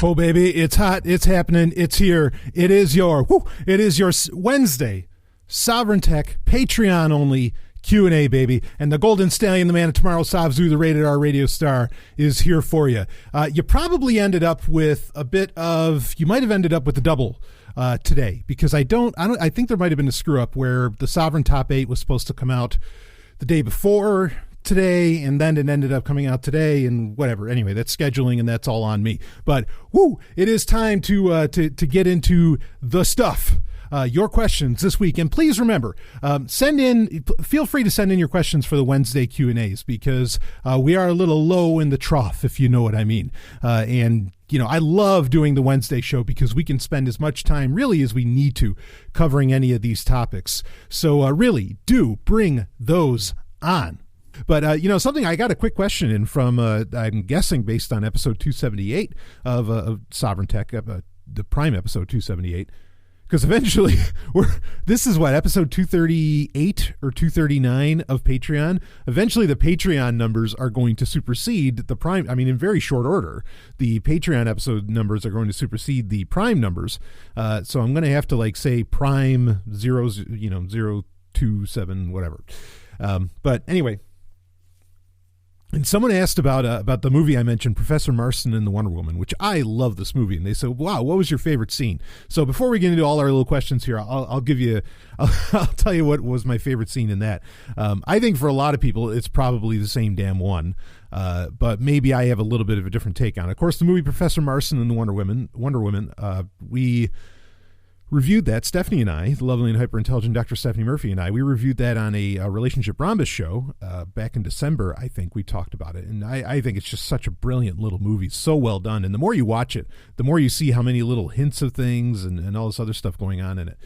Oh, baby, it's hot. It's happening. It's here. It is your Wednesday Sovereign Tech Patreon only Q&A, baby. And the Golden Stallion, the man of tomorrow, Savzu, the rated R radio star, is here for you. You probably ended up with you might have ended up with a double today, because I think there might have been a screw up where the Sovereign Top 8 was supposed to come out the day before today, and then it ended up coming out today, and whatever. Anyway, that's scheduling, and that's all on me. But it is time to get into the stuff. Your questions this week, and please remember, feel free to send in your questions for the Wednesday Q&As, because we are a little low in the trough, if you know what I mean. And I love doing the Wednesday show because we can spend as much time really as we need to covering any of these topics. So really do bring those on. But, something, I got a quick question in from, I'm guessing based on episode 278 of Sovereign Tech, the Prime episode 278, because eventually this is episode 238 or 239 of Patreon. Eventually the Patreon numbers are going to supersede the Prime. I mean, in very short order, the Patreon episode numbers are going to supersede the Prime numbers. So I'm going to have to say Prime 027, whatever. But anyway. And someone asked about the movie I mentioned, Professor Marston and the Wonder Woman, which I love this movie. And they said, wow, what was your favorite scene? So before we get into all our little questions here, I'll tell you what was my favorite scene in that. I think for a lot of people, it's probably the same damn one. But maybe I have a little bit of a different take on it. Of course, the movie Professor Marston and the Wonder Woman, we reviewed that. Stephanie and I, the lovely and hyper-intelligent Dr. Stephanie Murphy and I, we reviewed that on a Relationship Rhombus show back in December. I think we talked about it. And I think it's just such a brilliant little movie. So well done. And the more you watch it, the more you see how many little hints of things and all this other stuff going on in it.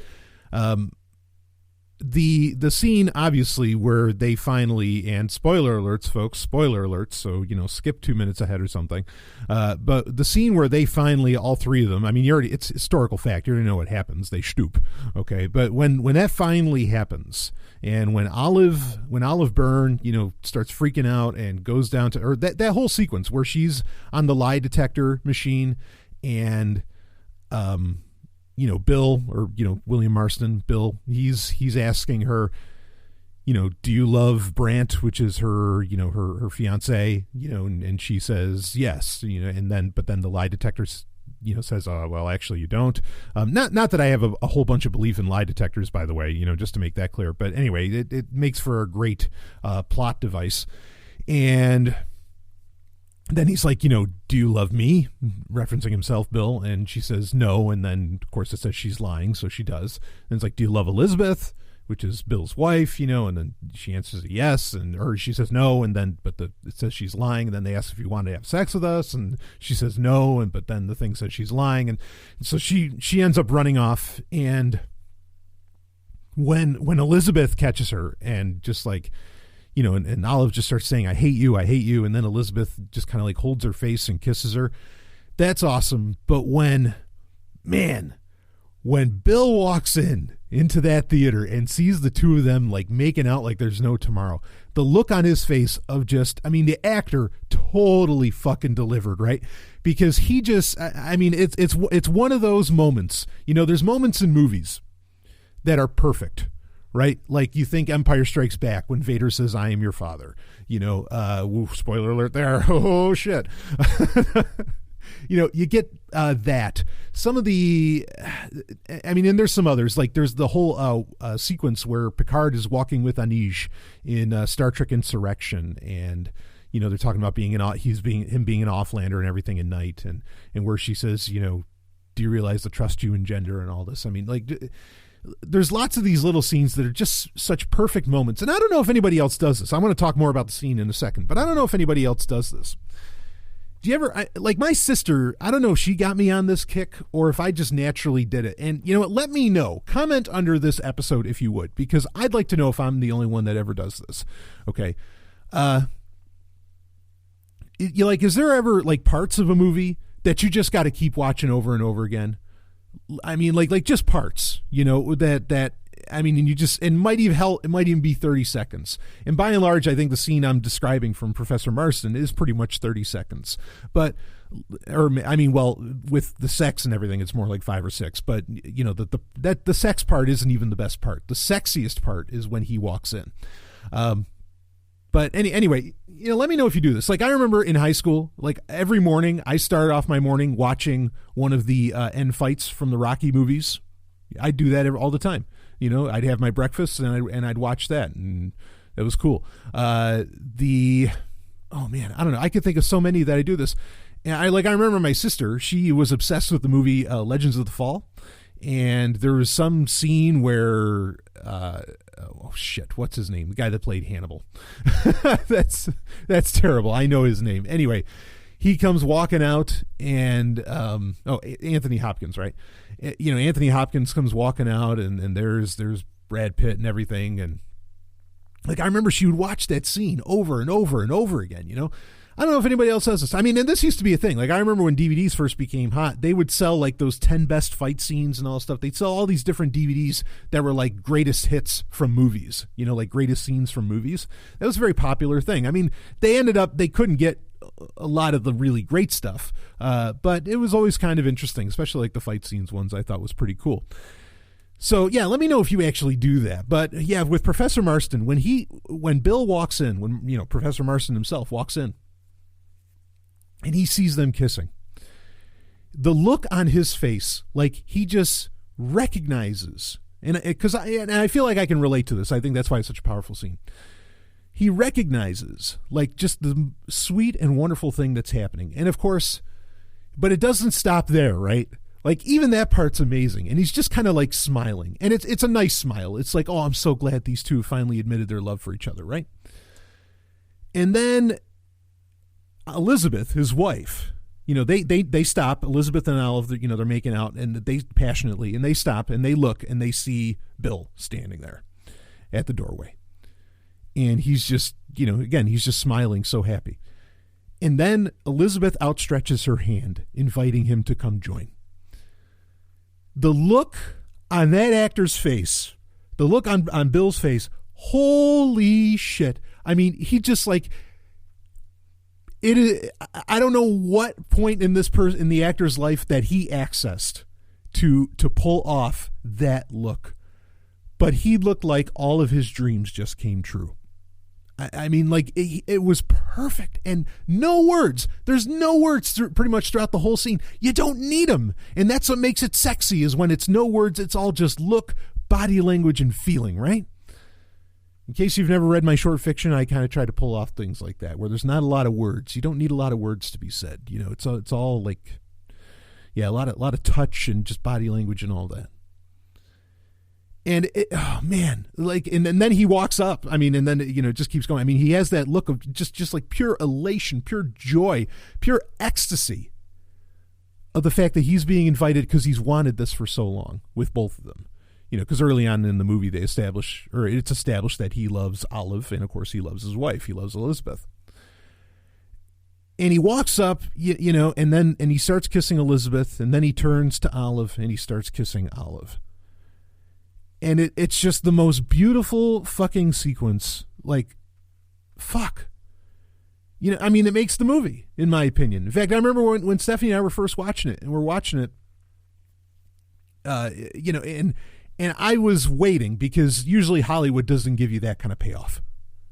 The scene, obviously, where they finally, and spoiler alerts, folks, spoiler alerts, so, skip 2 minutes ahead or something. But the scene where they finally, all three of them, I mean, it's historical fact. You already know what happens. They stoop. Okay. But when that finally happens, and when Olive Byrne, starts freaking out and goes down to, or that whole sequence where she's on the lie detector machine and, Bill, or, William Marston, Bill, he's asking her, do you love Brant, which is her, her fiance, and she says, yes, but then the lie detector, says, well, actually you don't. Not that I have a whole bunch of belief in lie detectors, by the way, just to make that clear. But anyway, it makes for a great plot device. And then he's like, do you love me? Referencing himself, Bill. And she says no. And then, of course, it says she's lying. So she does. And it's like, do you love Elizabeth? Which is Bill's wife, and then she answers yes. Or she says no. And then, it says she's lying. And then they ask if you want to have sex with us. And she says no. But then the thing says she's lying. And so she ends up running off. And when Elizabeth catches her and just and Olive just starts saying, I hate you. And then Elizabeth just kind of holds her face and kisses her. That's awesome. But when Bill walks into that theater and sees the two of them making out like there's no tomorrow, the look on his face of the actor totally fucking delivered, right? Because he just, it's one of those moments, there's moments in movies that are perfect. Right? Like you think Empire Strikes Back when Vader says, I am your father, spoiler alert there. Oh shit. You get that. Some of the, and there's some others, there's the whole sequence where Picard is walking with Anij in Star Trek Insurrection. And, they're talking about being him being an offlander and everything at night. And where she says, do you realize the trust you engender and all this? There's lots of these little scenes that are just such perfect moments. And I don't know if anybody else does this. I'm going to talk more about the scene in a second, but I don't know if anybody else does this. Do you ever, my sister, I don't know if she got me on this kick or if I just naturally did it. And you know what? Let me know. Comment under this episode if you would, because I'd like to know if I'm the only one that ever does this. Okay. Is there ever parts of a movie that you just got to keep watching over and over again? Just parts, that I mean, it might even be 30 seconds. And by and large, I think the scene I'm describing from Professor Marston is pretty much 30 seconds. But, with the sex and everything, it's more like 5 or 6. But, the sex part isn't even the best part. The sexiest part is when he walks in. But anyway, let me know if you do this. Like, I remember in high school, like every morning, I started off my morning watching one of the end fights from the Rocky movies. I'd do that all the time. I'd have my breakfast and I'd watch that, and it was cool. I don't know. I could think of so many that I do this. And I remember my sister, she was obsessed with the movie Legends of the Fall. And there was some scene where, what's his name? The guy that played Hannibal. That's terrible. I know his name. Anyway, he comes walking out and, Anthony Hopkins, right? Anthony Hopkins comes walking out and there's Brad Pitt and everything. And I remember she would watch that scene over and over and over again, I don't know if anybody else does this. I mean, and this used to be a thing. I remember when DVDs first became hot, they would sell those 10 best fight scenes and all that stuff. They'd sell all these different DVDs that were greatest hits from movies, greatest scenes from movies. That was a very popular thing. I mean, they couldn't get a lot of the really great stuff, but it was always kind of interesting, especially the fight scenes ones I thought was pretty cool. So yeah, let me know if you actually do that. But yeah, with Professor Marston, when Bill walks in, when Professor Marston himself walks in, and he sees them kissing, the look on his face, he just recognizes, and I feel like I can relate to this. I think that's why it's such a powerful scene. He recognizes just the sweet and wonderful thing that's happening. And of course, but it doesn't stop there, right? Even that part's amazing. And he's just kind of smiling, and it's a nice smile. It's oh, I'm so glad these two finally admitted their love for each other. Right. And then Elizabeth, his wife, they stop. Elizabeth and Olive, they're making out, and they passionately, and they stop and they look and they see Bill standing there at the doorway. And he's just, again, he's just smiling, so happy. And then Elizabeth outstretches her hand, inviting him to come join. The look on that actor's face, the look on Bill's face, holy shit. I mean, he just it is. I don't know what point in in the actor's life that he accessed to pull off that look, but he looked like all of his dreams just came true. I mean, it was perfect, and no words. There's no words pretty much throughout the whole scene. You don't need them, and that's what makes it sexy. Is when it's no words. It's all just look, body language, and feeling. Right. In case you've never read my short fiction, I kind of try to pull off things like that, where there's not a lot of words. You don't need a lot of words to be said. It's all a lot of touch and just body language and all that. And and then he walks up. I mean, and then it just keeps going. I mean, he has that look of just pure elation, pure joy, pure ecstasy of the fact that he's being invited because he's wanted this for so long with both of them. Because early on in the movie, it's established that he loves Olive, and of course he loves his wife. He loves Elizabeth. And he walks up, and he starts kissing Elizabeth, and then he turns to Olive, and he starts kissing Olive. And it's just the most beautiful fucking sequence. Fuck. It makes the movie, in my opinion. In fact, I remember when Stephanie and I were first watching it, and we're watching it, and I was waiting, because usually Hollywood doesn't give you that kind of payoff.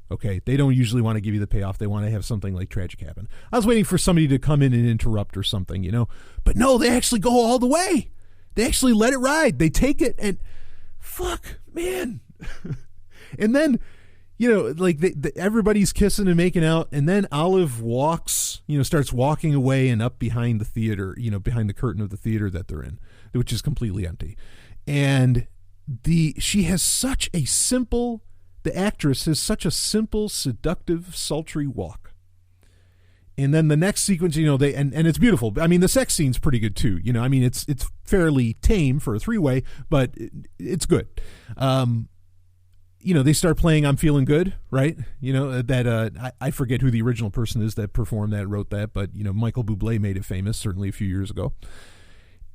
Okay? They don't usually want to give you the payoff. They want to have something tragic happen. I was waiting for somebody to come in and interrupt or something, But no, they actually go all the way. They actually let it ride. They take it, and fuck, man. And then, everybody's kissing and making out, and then Olive walks, starts walking away and up behind the theater, behind the curtain of the theater that they're in, which is completely empty. And she has such a simple, the actress has such a simple, seductive, sultry walk. And then the next sequence, and it's beautiful. I mean, the sex scene's pretty good too. It's fairly tame for a three-way, but it's good. They start playing "I'm Feeling Good," right? I forget who the original person is that performed that, wrote that, but Michael Bublé made it famous certainly a few years ago.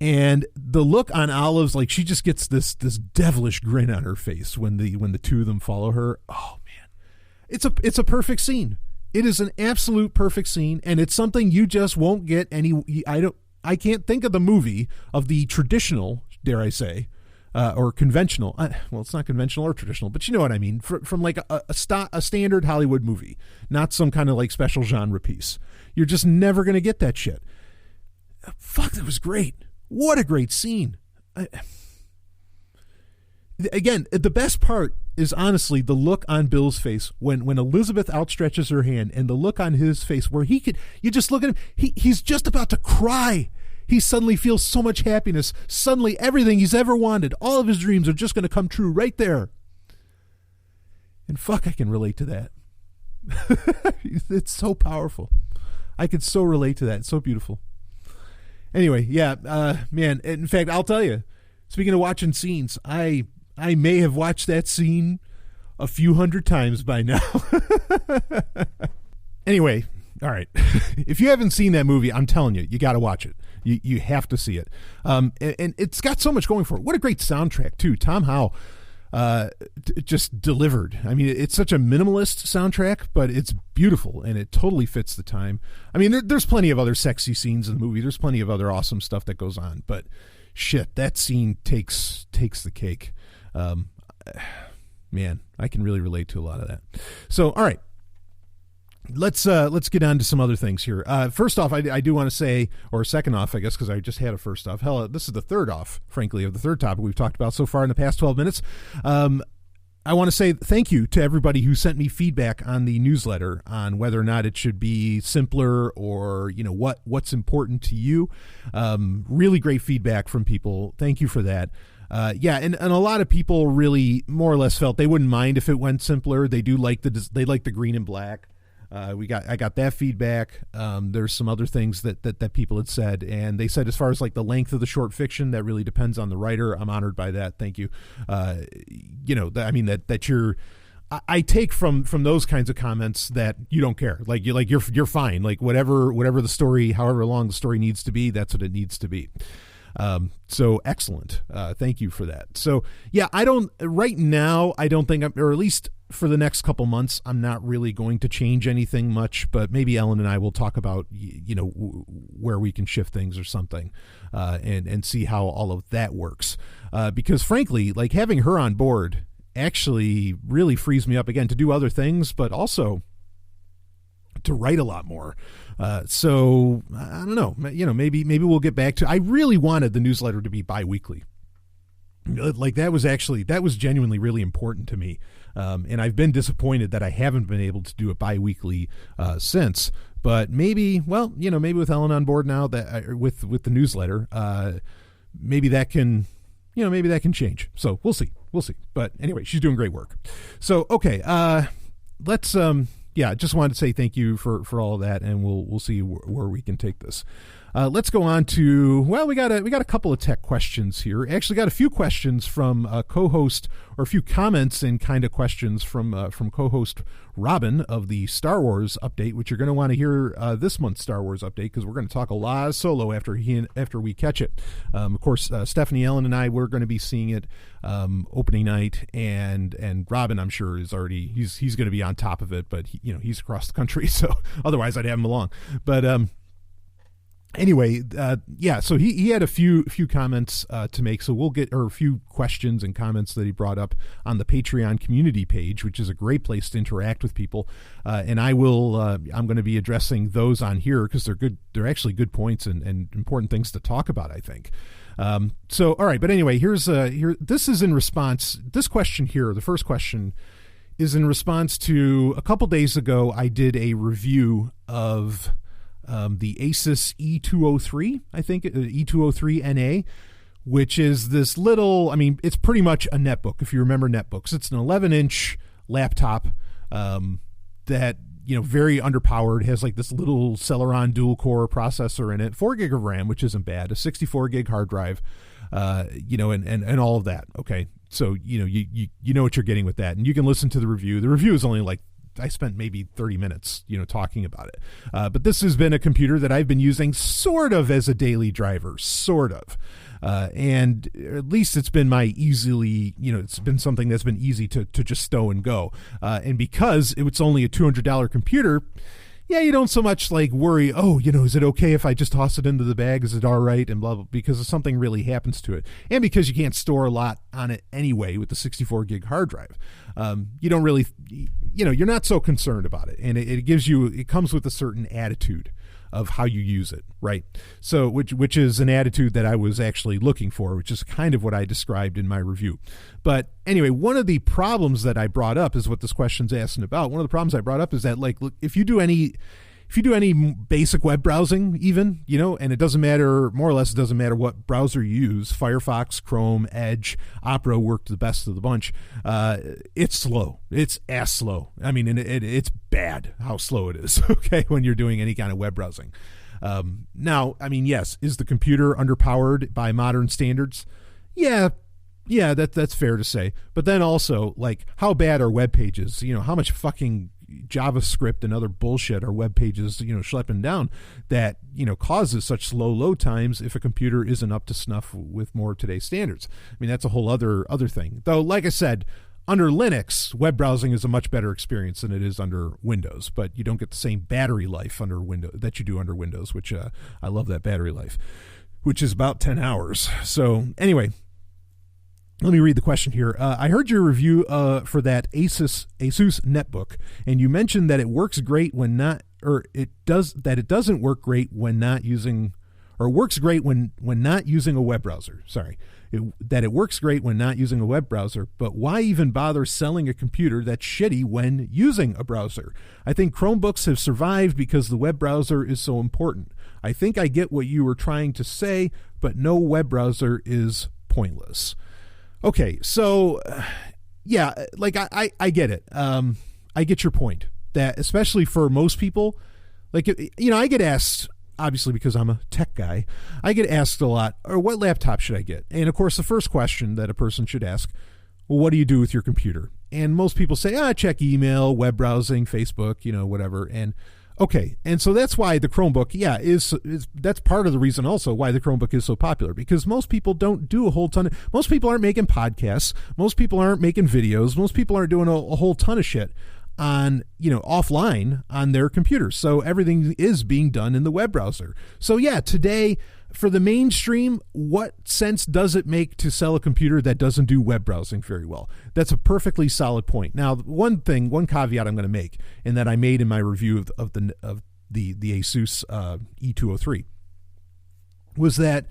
And the look on Olive's, like, she just gets this devilish grin on her face when the two of them follow her. Oh man, it's a perfect scene. It is an absolute perfect scene, and it's something you just won't get I can't think of the movie of the traditional, dare I say, or conventional. Well, it's not conventional or traditional, but you know what I mean. From like a standard Hollywood movie, not some kind of like special genre piece. You're just never going to get that shit. Fuck, that was great. What a great scene. Again, the best part is honestly the look on Bill's face when Elizabeth outstretches her hand, and the look on his face where you just look at him, he's just about to cry. He suddenly feels so much happiness. Suddenly everything he's ever wanted, all of his dreams are just going to come true right there. And fuck, I can relate to that. It's so powerful. I could so relate to that. It's so beautiful. Anyway, yeah, man, in fact, I'll tell you, speaking of watching scenes, I may have watched that scene a few hundred times by now. Anyway, all right. If you haven't seen that movie, I'm telling you, you got to watch it. You have to see it. And it's got so much going for it. What a great soundtrack, too. Tom Howe just delivered. I mean, it's such a minimalist soundtrack, but it's beautiful, and it totally fits the time. I mean, there's plenty of other sexy scenes in the movie. There's plenty of other awesome stuff that goes on, but shit, that scene takes the cake. Man, I can really relate to a lot of that. So, all right. Let's get on to some other things here. First off, I do want to say, or second off, I guess, because I just had a first off. Hell, this is the third off, frankly, of the third topic we've talked about so far in the past 12 minutes. I want to say thank you to everybody who sent me feedback on the newsletter on whether or not it should be simpler or, you know, what's important to you. Really great feedback from people. Thank you for that. Yeah, and a lot of people really more or less felt they wouldn't mind if it went simpler. They do like they like the green and black. I got that feedback. There's some other things that people had said, and they said as far as like the length of the short fiction, that really depends on the writer. I'm honored by that. Thank you. You know, I mean that you're. I take from those kinds of comments that you don't care. You're fine. Like whatever the story, however long the story needs to be, that's what it needs to be. So excellent. Thank you for that. So yeah, right now, I don't think or at least for the next couple months, I'm not really going to change anything much, but maybe Ellen and I will talk about, you know, where we can shift things or something, and see how all of that works. Because frankly, like having her on board actually really frees me up again to do other things, but also to write a lot more. So I don't know, you know, maybe we'll get back to, I really wanted the newsletter to be bi-weekly. Like that was genuinely really important to me. And I've been disappointed that I haven't been able to do it bi-weekly, since, but maybe with Ellen on board now that with the newsletter, maybe that can change. So we'll see. But anyway, she's doing great work. So, okay. Let's, just wanted to say thank you for all of that, and we'll see where we can take this. Let's go on to, well, we got a couple of tech questions here. Actually got a few questions from co-host, or a few comments and kind of questions from co-host Robin of the Star Wars update, which you're going to want to hear this month's Star Wars update, because we're going to talk a lot of Solo after we catch it. Of course, Stephanie, Ellen, and I, we're going to be seeing it opening night, and Robin, I'm sure, is already he's going to be on top of it, but he's across the country, so otherwise I'd have him along. But anyway, so he had a few comments to make, so we'll get, or a few questions and comments that he brought up on the Patreon community page, which is a great place to interact with people, and I'm going to be addressing those on here because they're actually good points and important things to talk about, I think. So all right, but anyway, this is in response, this question here, the first question is in response to a couple days ago I did a review of the Asus E203, I think, E203NA, which is this little, I mean, it's pretty much a netbook, if you remember netbooks. It's an 11-inch laptop that, very underpowered, has like this little Celeron dual-core processor in it, 4 gig of RAM, which isn't bad, a 64 gig hard drive, and all of that, okay? So, you know what you're getting with that, and you can listen to the review. The review is only like I spent maybe 30 minutes, talking about it. But this has been a computer that I've been using sort of as a daily driver, sort of. And at least it's been it's been something that's been easy to just stow and go. And because it's only a $200 computer, yeah, you don't so much worry, is it okay if I just toss it into the bag? Is it all right? And blah, blah, because if something really happens to it. And because you can't store a lot on it anyway with the 64 gig hard drive. You don't really, you're not so concerned about it. And it comes with a certain attitude of how you use it, right? So, which is an attitude that I was actually looking for, which is kind of what I described in my review. But anyway, one of the problems that I brought up is what this question's asking about. One of the problems I brought up is that, look, if you do any basic web browsing, even, and it doesn't matter, more or less, it doesn't matter what browser you use, Firefox, Chrome, Edge, Opera worked the best of the bunch. It's slow. It's ass slow. I mean, and it's bad how slow it is, okay, when you're doing any kind of web browsing. Now, I mean, yes, is the computer underpowered by modern standards? Yeah, that's fair to say. But then also, how bad are web pages? How much fucking JavaScript and other bullshit are web pages, schlepping down that, causes such slow load times if a computer isn't up to snuff with more of today's standards. I mean, that's a whole other thing. Though, like I said, under Linux, web browsing is a much better experience than it is under Windows, but you don't get the same battery life under Windows that you do under Windows, which I love that battery life, which is about 10 hours. So anyway, let me read the question here. I heard your review for that Asus netbook, and you mentioned that it works great when not, or it doesn't work great when not using, or works great when not using a web browser. Sorry, that it works great when not using a web browser, but why even bother selling a computer that's shitty when using a browser? I think Chromebooks have survived because the web browser is so important. I think I get what you were trying to say, but no web browser is pointless. Okay, so yeah, I get it. I get your point that especially for most people, I get asked, obviously because I'm a tech guy, I get asked a lot, or what laptop should I get? And of course, the first question that a person should ask, well, what do you do with your computer? And most people say, check email, web browsing, Facebook, whatever. And okay, and so that's why the Chromebook, is that's part of the reason also why the Chromebook is so popular, because most people don't do a whole ton most people aren't making podcasts, most people aren't making videos, most people aren't doing a whole ton of shit on, offline on their computers. So everything is being done in the web browser. So yeah, today, for the mainstream, what sense does it make to sell a computer that doesn't do web browsing very well? That's a perfectly solid point. Now, one caveat I'm going to make, and that I made in my review of the Asus E203, was that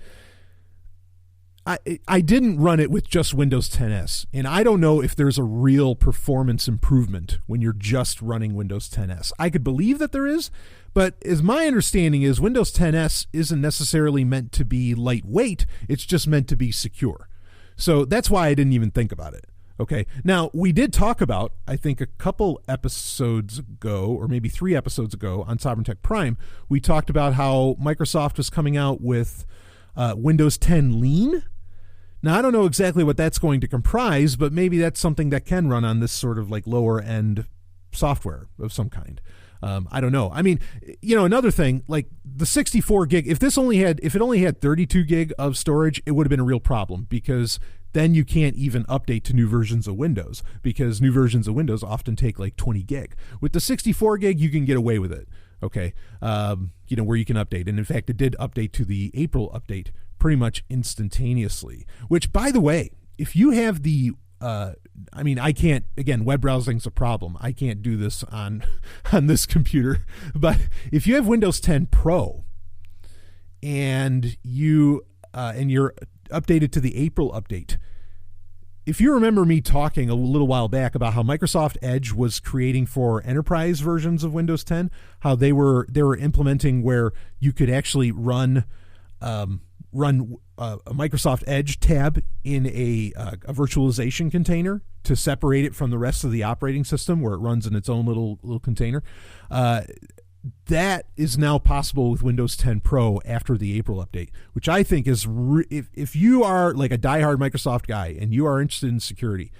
I didn't run it with just Windows 10S, and I don't know if there's a real performance improvement when you're just running Windows 10S. I could believe that there is, but as my understanding is, Windows 10S isn't necessarily meant to be lightweight, it's just meant to be secure. So that's why I didn't even think about it. Okay, now we did talk about, I think a couple episodes ago, or maybe 3 episodes ago on Sovereign Tech Prime, we talked about how Microsoft was coming out with Windows 10 Lean. Now, I don't know exactly what that's going to comprise, but maybe that's something that can run on this sort of lower end software of some kind. I don't know. I mean, another thing, the 64 gig, if it only had 32 gig of storage, it would have been a real problem, because then you can't even update to new versions of Windows, because new versions of Windows often take 20 gig. With the 64 gig, you can get away with it. Okay. Where you can update. And in fact, it did update to the April update pretty much instantaneously, which, by the way, if you have the I can't, again, web browsing's a problem. I can't do this on this computer. But if you have Windows 10 Pro and you're updated to the April update, if you remember me talking a little while back about how Microsoft Edge was creating for enterprise versions of Windows 10, how they were implementing where you could actually run a Microsoft Edge tab in a virtualization container to separate it from the rest of the operating system, where it runs in its own little container. That is now possible with Windows 10 Pro after the April update, which I think is, if you are a diehard Microsoft guy and you are interested in security,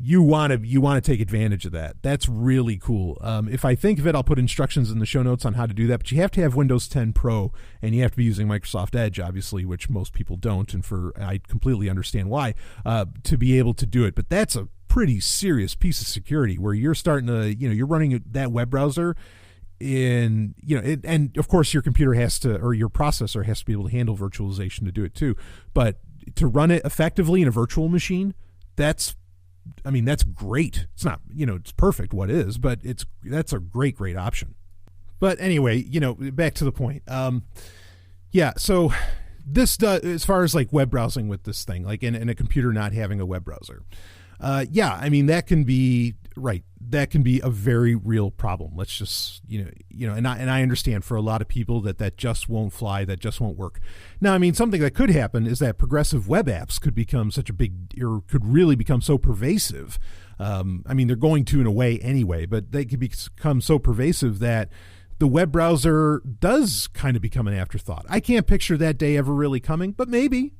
you want to take advantage of that. That's really cool. If I think of it, I'll put instructions in the show notes on how to do that. But you have to have Windows 10 Pro, and you have to be using Microsoft Edge, obviously, which most people don't, and I completely understand why, to be able to do it. But that's a pretty serious piece of security where you're starting to, you're running that web browser in, and of course your computer or your processor has to be able to handle virtualization to do it too. But to run it effectively in a virtual machine, that's great. It's not, it's perfect what is, but that's a great option. But anyway, back to the point. So this does, as far as like web browsing with this thing, like in a computer not having a web browser. That can be right. That can be a very real problem. Let's just, and I understand for a lot of people that just won't fly, that just won't work. Now, something that could happen is that progressive web apps could become could really become so pervasive. They're going to in a way anyway, but they could become so pervasive that the web browser does kind of become an afterthought. I can't picture that day ever really coming, but maybe,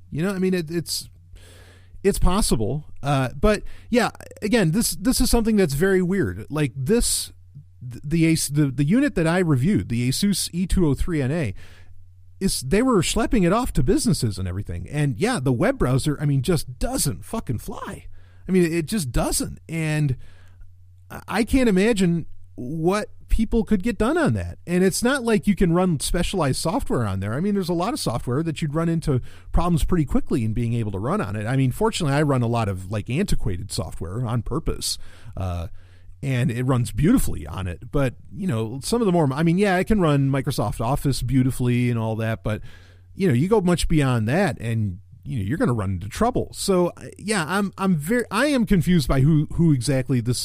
it's possible. But yeah, again, this is something that's very weird. Like the unit that I reviewed, the Asus E203NA, they were schlepping it off to businesses and everything. And yeah, the web browser, just doesn't fucking fly. It just doesn't. And I can't imagine what people could get done on that. And it's not like you can run specialized software on there. There's a lot of software that you'd run into problems pretty quickly in being able to run on it. Fortunately, I run a lot of like antiquated software on purpose, and it runs beautifully on it. But, some of the more, I can run Microsoft Office beautifully and all that, but, you go much beyond that and you're going to run into trouble. So yeah, I am confused by who exactly this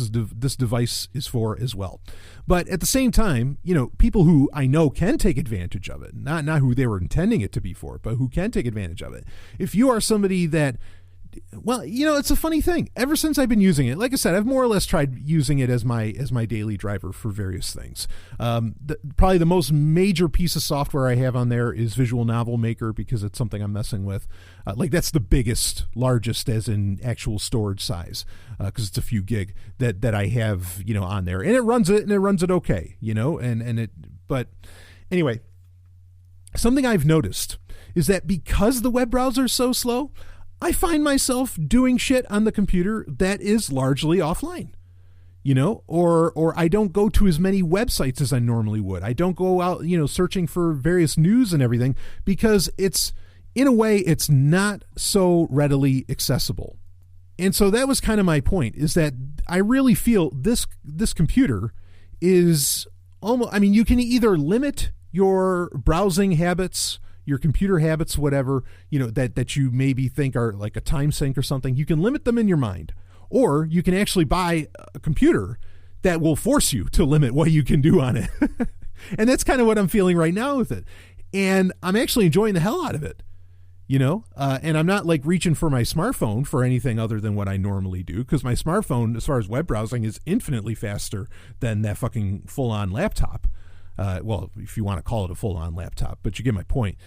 device is for as well. But at the same time, people who I know can take advantage of it, not who they were intending it to be for, but who can take advantage of it. If you are somebody that, well, it's a funny thing. Ever since I've been using it, like I said, I've more or less tried using it as my daily driver for various things. Probably the most major piece of software I have on there is Visual Novel Maker, because it's something I'm messing with. That's the largest as in actual storage size, because it's a few gig that I have, on there, and it runs it okay, but anyway, something I've noticed is that because the web browser is so slow, I find myself doing shit on the computer that is largely offline, or I don't go to as many websites as I normally would. I don't go out, searching for various news and everything, because in a way, it's not so readily accessible. And so that was kind of my point, is that I really feel this computer is almost, you can either limit your browsing habits, your computer habits, whatever, that you maybe think are like a time sink or something. You can limit them in your mind, or you can actually buy a computer that will force you to limit what you can do on it. And that's kind of what I'm feeling right now with it. And I'm actually enjoying the hell out of it, and I'm not like reaching for my smartphone for anything other than what I normally do, because my smartphone, as far as web browsing, is infinitely faster than that fucking full-on laptop. Well, if you want to call it a full-on laptop, but you get my point.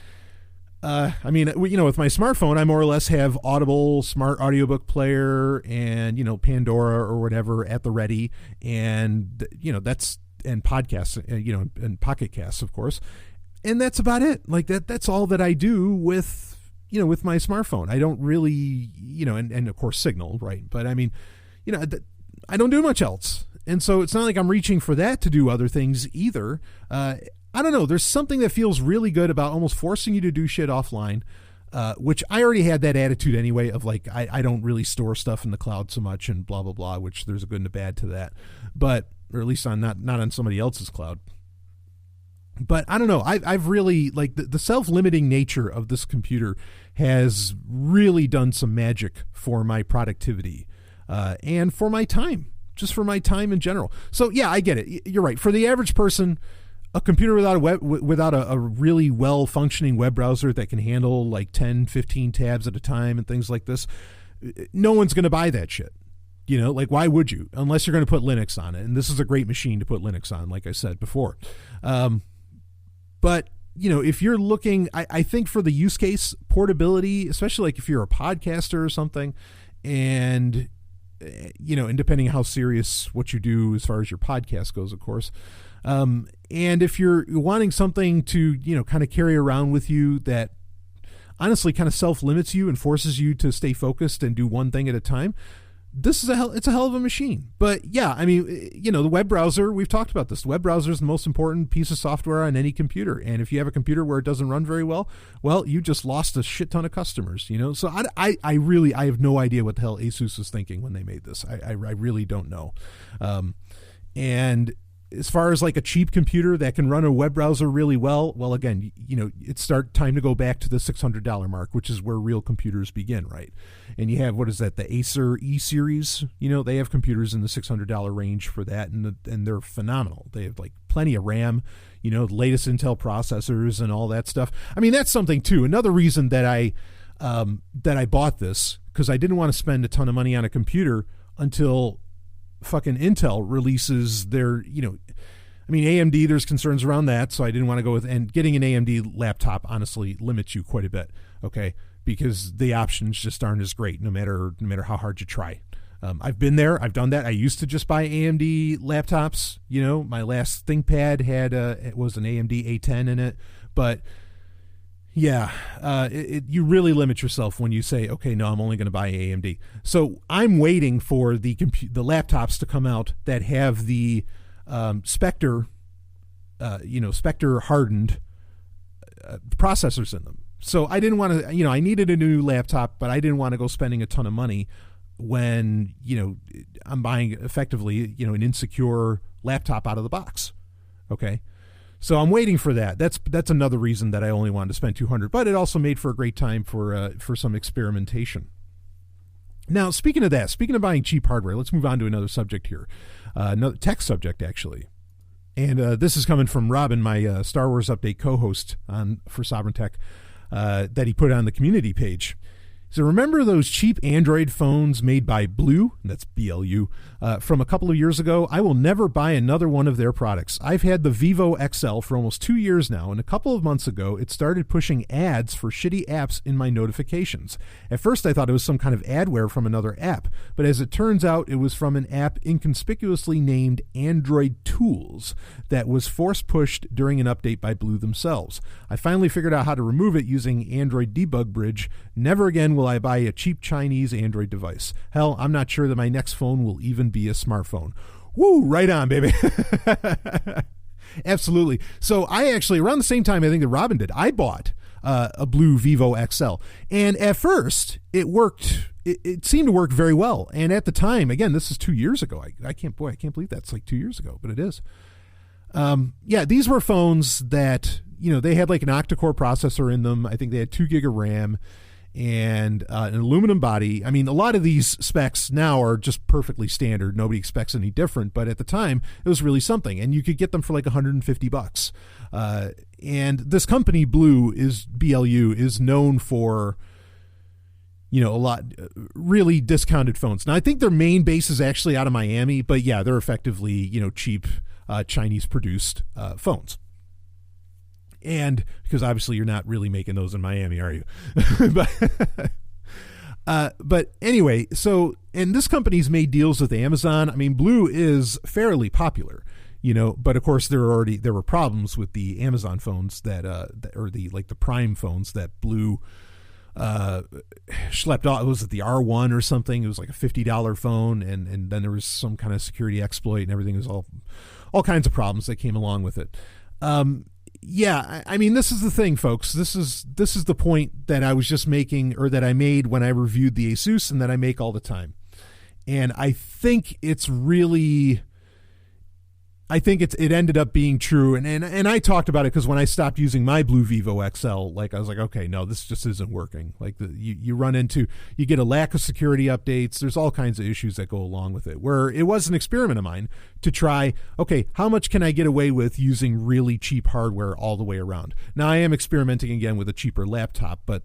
With my smartphone, I more or less have Audible, smart audiobook player, and, Pandora or whatever at the ready. And, and podcasts, and Pocket Casts, of course. And that's about it. Like that's all that I do with my smartphone. I don't really, and of course Signal, right? But I don't do much else. And so it's not like I'm reaching for that to do other things either. I don't know. There's something that feels really good about almost forcing you to do shit offline, which I already had that attitude anyway of like, I don't really store stuff in the cloud so much and blah, blah, blah, which there's a good and a bad to that. But, or at least on not on somebody else's cloud. But I don't know. I've really, like, the self-limiting nature of this computer has really done some magic for my productivity and for my time. Just for my time in general. So yeah, I get it. You're right. For the average person, a computer without a really well functioning web browser that can handle like 10, 15 tabs at a time and things like this, no one's going to buy that shit. Like, why would you? Unless you're going to put Linux on it. And this is a great machine to put Linux on, like I said before. But if you're looking, I think for the use case, portability, especially like if you're a podcaster or something, and and depending on how serious what you do as far as your podcast goes, of course. And if you're wanting something to, kind of carry around with you that honestly kind of self-limits you and forces you to stay focused and do one thing at a time, it's a hell of a machine. But yeah, I mean, the web browser, we've talked about this. The web browser is the most important piece of software on any computer. And if you have a computer where it doesn't run very well, you just lost a shit ton of customers, So I have no idea what the hell ASUS was thinking when they made this. I really don't know. And as far as like a cheap computer that can run a web browser really well, again, it's time to go back to the $600 mark, which is where real computers begin, right? And you have, what is that, the Acer E-Series? They have computers in the $600 range for that, and they're phenomenal. They have like plenty of RAM, the latest Intel processors and all that stuff. I mean, that's something too. Another reason that I bought this, because I didn't want to spend a ton of money on a computer until fucking Intel releases their, AMD, there's concerns around that, so I didn't want to go with, and getting an AMD laptop honestly limits you quite a bit, okay, because the options just aren't as great no matter how hard you try. I've been there, I've done that. I used to just buy AMD laptops, my last ThinkPad had it was an AMD A10 in it, but yeah, you really limit yourself when you say, okay, no, I'm only going to buy AMD. So I'm waiting for the laptops to come out that have the Spectre hardened processors in them. So I didn't want to, I needed a new laptop, but I didn't want to go spending a ton of money when, I'm buying effectively, an insecure laptop out of the box. Okay. So I'm waiting for that. That's another reason that I only wanted to spend $200, but it also made for a great time for some experimentation. Now, speaking of buying cheap hardware, let's move on to another subject here, another tech subject actually, and this is coming from Robin, my Star Wars Update co-host for Sovereign Tech, that he put on the community page. So remember those cheap Android phones made by Blue, that's BLU, from a couple of years ago? I will never buy another one of their products. I've had the Vivo XL for almost 2 years now, and a couple of months ago, it started pushing ads for shitty apps in my notifications. At first, I thought it was some kind of adware from another app, but as it turns out, it was from an app inconspicuously named Android Tools that was force-pushed during an update by Blue themselves. I finally figured out how to remove it using Android Debug Bridge. Never again will I buy a cheap Chinese Android device. Hell, I'm not sure that my next phone will even be a smartphone. Woo, right on, baby. Absolutely. So I actually, around the same time I think that Robin did, I bought a Blue Vivo XL. And at first, it worked. It seemed to work very well. And at the time, again, this is 2 years ago. I can't believe that's like 2 years ago, but it is. Yeah, these were phones that, they had like an octa-core processor in them. I think they had 2 gig of RAM. And an aluminum body. I mean, a lot of these specs now are just perfectly standard. Nobody expects any different. But at the time, it was really something. And you could get them for like $150. And this company, BLU, is known for, a lot really discounted phones. Now, I think their main base is actually out of Miami. But yeah, they're effectively, cheap Chinese-produced phones. And because obviously you're not really making those in Miami, are you? But anyway, so, and this company's made deals with Amazon. I mean, Blue is fairly popular, but of course there were problems with the Amazon phones or the Prime phones that Blue schlepped off. Was it the R1 or something? It was like a $50 phone, and then there was some kind of security exploit, and everything was all kinds of problems that came along with it. Yeah, I mean, this is the thing, folks. This is the point that I was just making, or that I made when I reviewed the Asus, and that I make all the time. And I think it ended up being true. And I talked about it because when I stopped using my Blue Vivo XL, like I was like, okay, no, this just isn't working. Like you get a lack of security updates. There's all kinds of issues that go along with it, where it was an experiment of mine to try, okay, how much can I get away with using really cheap hardware all the way around? Now I am experimenting again with a cheaper laptop, but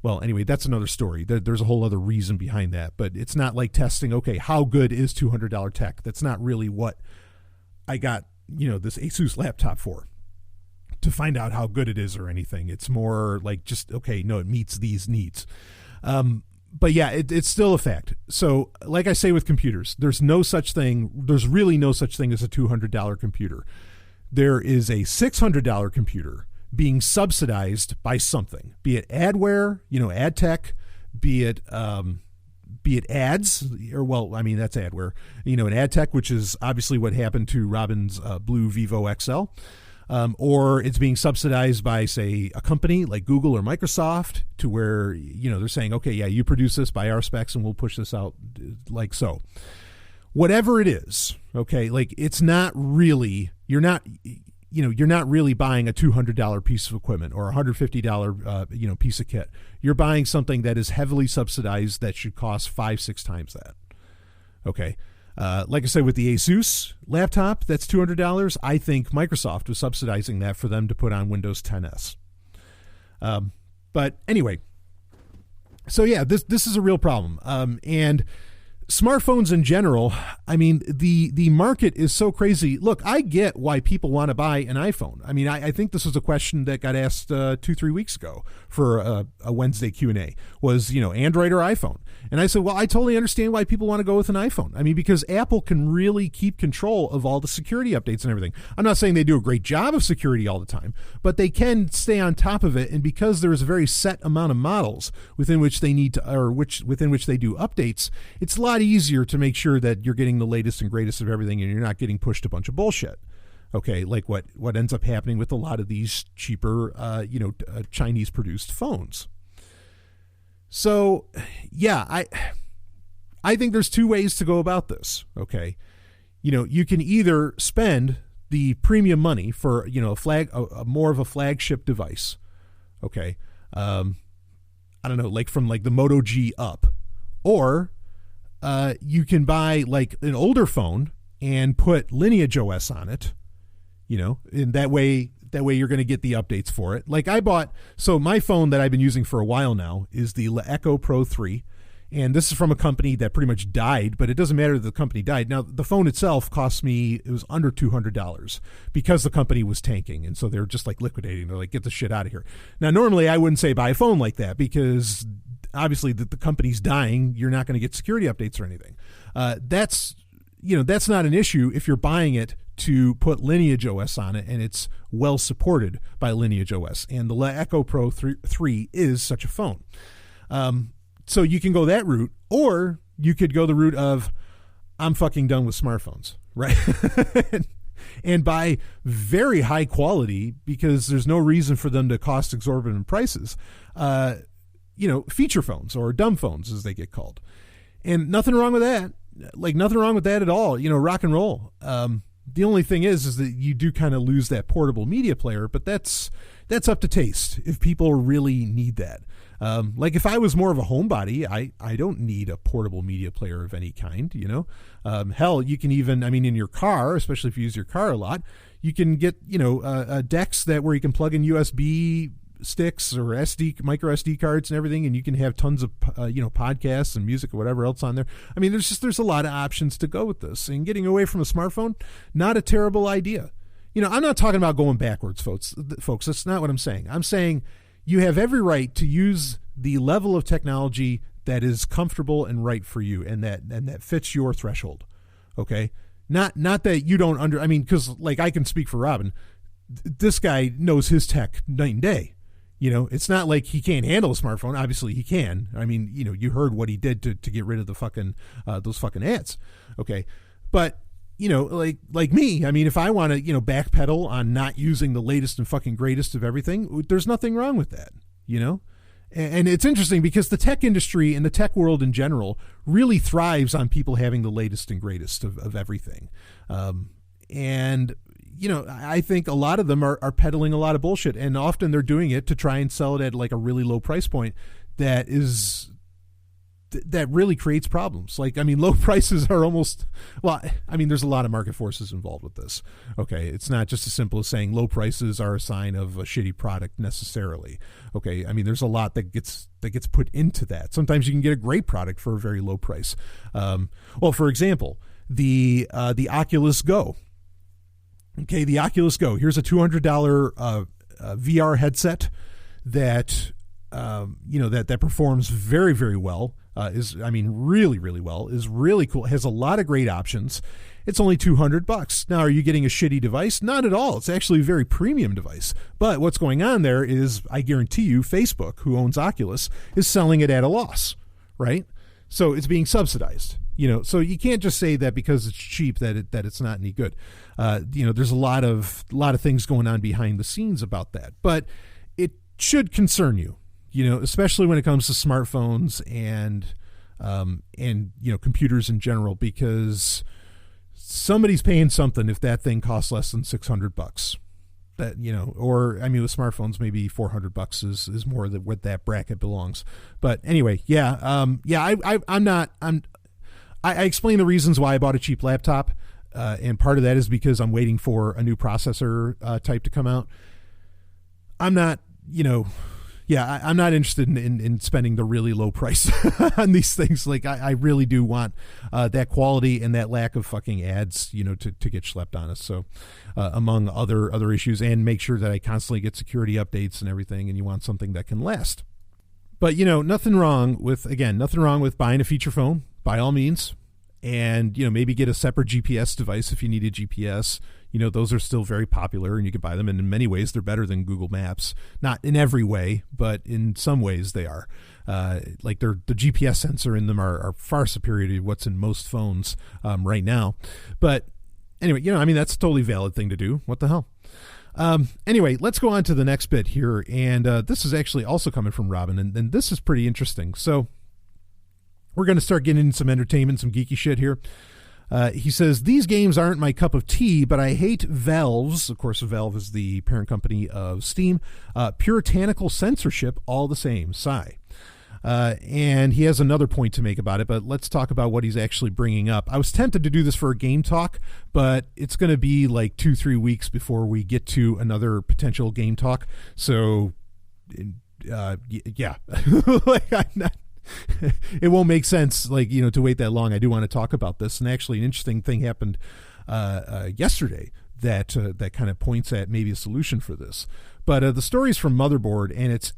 anyway, that's another story. There's a whole other reason behind that, but it's not like testing, okay, how good is $200 tech? That's not really what I got, this Asus laptop for, to find out how good it is or anything. It's more like just, okay, no, it meets these needs. But yeah, it's still a fact. So like I say with computers, there's really no such thing as a $200 computer. There is a $600 computer being subsidized by something, be it adware, ad tech, be it ads, or that's adware, an ad tech, which is obviously what happened to Robin's blue Vivo XL. Or it's being subsidized by, say, a company like Google or Microsoft, to where, they're saying, okay, yeah, you produce this by our specs and we'll push this out like so. Whatever it is, okay, like it's not really, you're not really buying a $200 piece of equipment or a $150, piece of kit. You're buying something that is heavily subsidized that should cost 5-6 times that. Okay. Like I said, with the Asus laptop, that's $200. I think Microsoft was subsidizing that for them to put on Windows 10s. But anyway, so yeah, this is a real problem. And smartphones in general, I mean, the market is so crazy. Look, I get why people want to buy an iPhone. I mean, I think this was a question that got asked 2-3 weeks ago for a Wednesday Q&A, was, Android or iPhone? And I said, well, I totally understand why people want to go with an iPhone. I mean, because Apple can really keep control of all the security updates and everything. I'm not saying they do a great job of security all the time, but they can stay on top of it. And because there is a very set amount of models within which they need to, or within which they do updates, it's a lot easier to make sure that you're getting the latest and greatest of everything and you're not getting pushed a bunch of bullshit. Okay, like what ends up happening with a lot of these cheaper, Chinese produced phones. So, yeah, I think there's two ways to go about this. Okay, you can either spend the premium money for a more of a flagship device. Okay, I don't know, like from like the Moto G up, or you can buy like an older phone and put Lineage OS on it. And that way you're going to get the updates for it. Like so my phone that I've been using for a while now is the Echo Pro 3. And this is from a company that pretty much died, but it doesn't matter that the company died. Now, the phone itself cost me, it was under $200 because the company was tanking. And so they're just like liquidating. They're like, get the shit out of here. Now, normally I wouldn't say buy a phone like that because obviously the company's dying. You're not going to get security updates or anything. That's not an issue if you're buying it to put Lineage OS on it and it's well supported by Lineage OS. And the Echo Pro 3 is such a phone. So you can go that route, or you could go the route of, I'm fucking done with smartphones, right? And buy very high quality, because there's no reason for them to cost exorbitant prices, feature phones or dumb phones as they get called. And nothing wrong with that. Like nothing wrong with that at all. Rock and roll. The only thing is that you do kind of lose that portable media player, but that's up to taste if people really need that. Like if I was more of a homebody, I don't need a portable media player of any kind, hell, you can even, in your car, especially if you use your car a lot, you can get, decks where you can plug in USB sticks or micro SD cards and everything, and you can have tons of podcasts and music or whatever else on there. There's a lot of options to go with this, and getting away from a smartphone, not a terrible idea. I'm not talking about going backwards, folks. That's not what I'm saying. I'm saying you have every right to use the level of technology that is comfortable and right for you, and that fits your threshold. Okay, not that you don't because like I can speak for Robin. This guy knows his tech night and day. It's not like he can't handle a smartphone. Obviously he can. You heard what he did to get rid of the fucking those fucking ads. Okay, but like me, if I want to backpedal on not using the latest and fucking greatest of everything, there's nothing wrong with that. And it's interesting because the tech industry and the tech world in general really thrives on people having the latest and greatest of everything. And I think a lot of them are peddling a lot of bullshit, and often they're doing it to try and sell it at like a really low price point that really creates problems. Like, low prices are almost, there's a lot of market forces involved with this. Okay. It's not just as simple as saying low prices are a sign of a shitty product necessarily. Okay. There's a lot that gets put into that. Sometimes you can get a great product for a very low price. For example, the Oculus Go. Okay, the Oculus Go. Here's a $200 VR headset that that performs very, very well. really, really well, is really cool. It has a lot of great options. It's only $200. Now, are you getting a shitty device? Not at all. It's actually a very premium device. But what's going on there is, I guarantee you, Facebook, who owns Oculus, is selling it at a loss, right? So it's being subsidized. So you can't just say that because it's cheap that it's not any good. There's a lot of things going on behind the scenes about that, but it should concern you, especially when it comes to smartphones and computers in general, because somebody's paying something if that thing costs less than $600. That, with smartphones, maybe $400 is more than what that bracket belongs. But anyway, I explain the reasons why I bought a cheap laptop, and part of that is because I'm waiting for a new processor type to come out. I'm not, I'm not interested in spending the really low price on these things. Like, I really do want that quality and that lack of fucking ads, to get schlepped on us. So, among other issues, and make sure that I constantly get security updates and everything, and you want something that can last. But, nothing wrong with buying a feature phone, by all means, and, maybe get a separate GPS device if you need a GPS. Those are still very popular, and you can buy them, and in many ways they're better than Google Maps. Not in every way, but in some ways they are. Like the GPS sensor in them are far superior to what's in most phones right now. But anyway, that's a totally valid thing to do. What the hell? Anyway, let's go on to the next bit here, and this is actually also coming from Robin, and this is pretty interesting. So we're going to start getting into some entertainment, some geeky shit here. He says, these games aren't my cup of tea, but I hate Valve's, of course, Valve is the parent company of Steam, puritanical censorship all the same. Sigh. And he has another point to make about it, but let's talk about what he's actually bringing up. I was tempted to do this for a game talk, but it's going to be like 2-3 weeks before we get to another potential game talk. So, yeah, like I'm not. It won't make sense, to wait that long. I do want to talk about this, and actually, an interesting thing happened yesterday that kind of points at maybe a solution for this. But the story's from Motherboard, and it's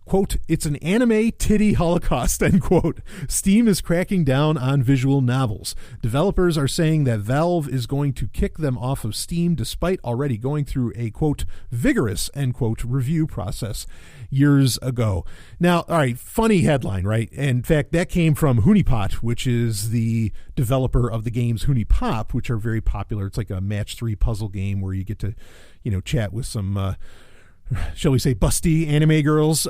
quote, "It's an anime titty holocaust," end quote. Steam is cracking down on visual novels. Developers are saying that Valve is going to kick them off of Steam, despite already going through a quote vigorous end quote review process years ago. Now, all right, funny headline, right? And in fact, that came from Honeypot, which is the developer of the games Honeypop, which are very popular. It's like a match 3 puzzle game where you get to, chat with some shall we say, busty anime girls.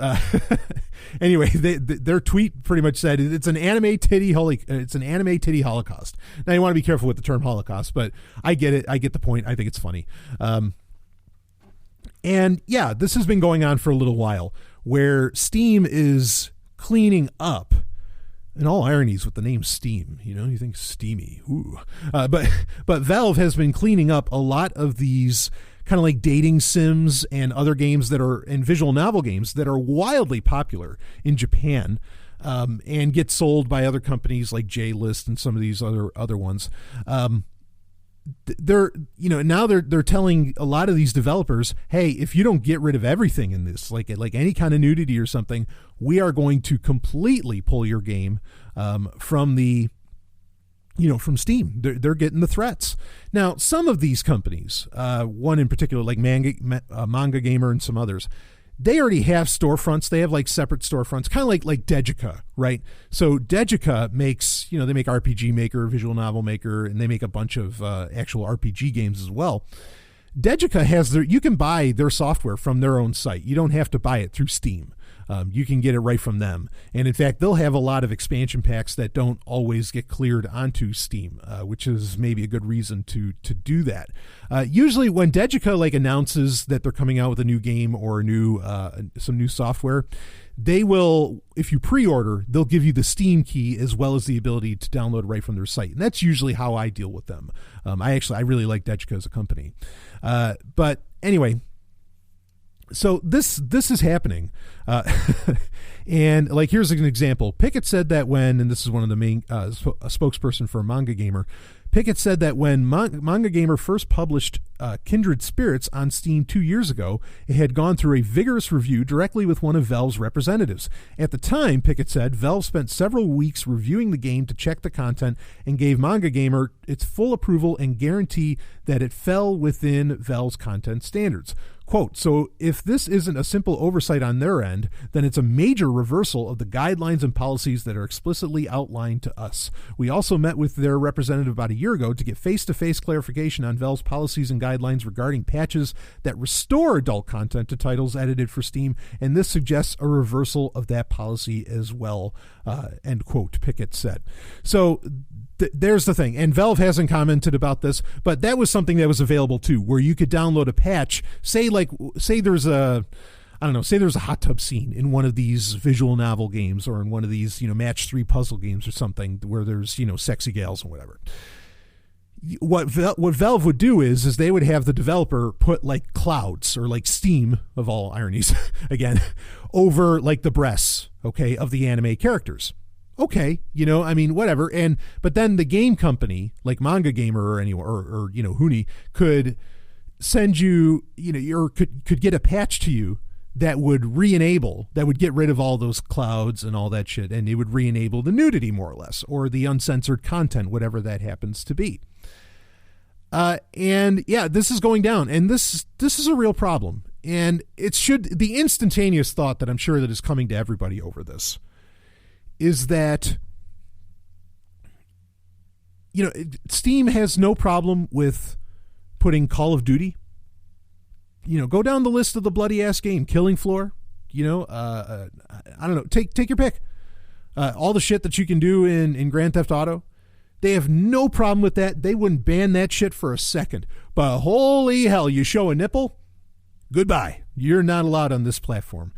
Anyway, their tweet pretty much said it's an anime titty holocaust. Now, you want to be careful with the term holocaust, but I get it. I get the point. I think it's funny. And yeah, this has been going on for a little while, where Steam is cleaning up. In all ironies with the name Steam, you think steamy. Ooh. But Valve has been cleaning up a lot of these kind of like dating sims and other games that are, and visual novel games that are wildly popular in Japan, and get sold by other companies like J-List and some of these other ones. Now they're telling a lot of these developers, hey, if you don't get rid of everything in this, like any kind of nudity or something, we are going to completely pull your game from Steam. They're getting the threats. Now, some of these companies, one in particular, like Manga Gamer and some others, they already have storefronts. They have like separate storefronts, kind of like Dejica, right? So Dejica makes, they make RPG Maker, Visual Novel Maker, and they make a bunch of actual RPG games as well. Dejica has you can buy their software from their own site. You don't have to buy it through Steam. You can get it right from them. And in fact, they'll have a lot of expansion packs that don't always get cleared onto Steam, which is maybe a good reason to do that. Usually when Dejica announces that they're coming out with a new game or some new software, they will, if you pre-order, they'll give you the Steam key as well as the ability to download right from their site. And that's usually how I deal with them. I really like Dejica as a company. But anyway, so this is happening. And here's an example. Pickett said that and this is one of the main, a spokesperson for Manga Gamer, Pickett said that when Manga Gamer first published Kindred Spirits on Steam 2 years ago, it had gone through a vigorous review directly with one of Valve's representatives. At the time, Pickett said, Valve spent several weeks reviewing the game to check the content and gave Manga Gamer its full approval and guarantee that it fell within Valve's content standards. Quote, so if this isn't a simple oversight on their end, then it's a major reversal of the guidelines and policies that are explicitly outlined to us. We also met with their representative about a year ago to get face-to-face clarification on Valve's policies and guidelines regarding patches that restore adult content to titles edited for Steam, and this suggests a reversal of that policy as well, end quote, Pickett said. So there's the thing, and Valve hasn't commented about this, but that was something that was available too, where you could download a patch. Say there's a hot tub scene in one of these visual novel games, or in one of these match 3 puzzle games or something, where there's sexy gals and whatever. What Valve would do is they would have the developer put like clouds, or like steam of all ironies again, over like the breasts, okay, of the anime characters. Okay, whatever. But then the game company, like Manga Gamer or Huni, could send you, or could get a patch to you that would re-enable, that would get rid of all those clouds and all that shit, and it would re-enable the nudity more or less, or the uncensored content, whatever that happens to be. And yeah, this is going down, and this is a real problem. And the instantaneous thought that I'm sure that is coming to everybody over this is that, Steam has no problem with putting Call of Duty. Go down the list of the bloody ass game, Killing Floor. I don't know. Take your pick. All the shit that you can do in Grand Theft Auto. They have no problem with that. They wouldn't ban that shit for a second. But holy hell, you show a nipple? Goodbye. You're not allowed on this platform.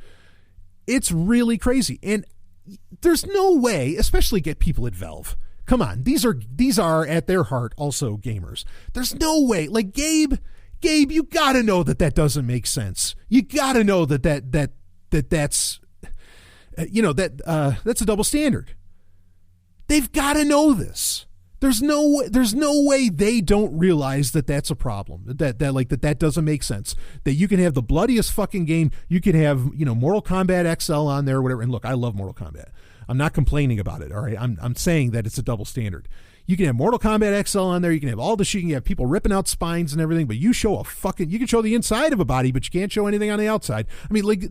It's really crazy. And there's no way, especially get people at Valve. Come on, these are at their heart also gamers. There's no way, like Gabe, you got to know that doesn't make sense. You got to know that's that's a double standard. They've got to know this. There's no way they don't realize that that's a problem. That doesn't make sense. That you can have the bloodiest fucking game. You could have, Mortal Kombat XL on there or whatever. And look, I love Mortal Kombat. I'm not complaining about it. All right. I'm saying that it's a double standard. You can have Mortal Kombat XL on there. You can have all the shit. You can have people ripping out spines and everything, but you can show the inside of a body, but you can't show anything on the outside. I mean, like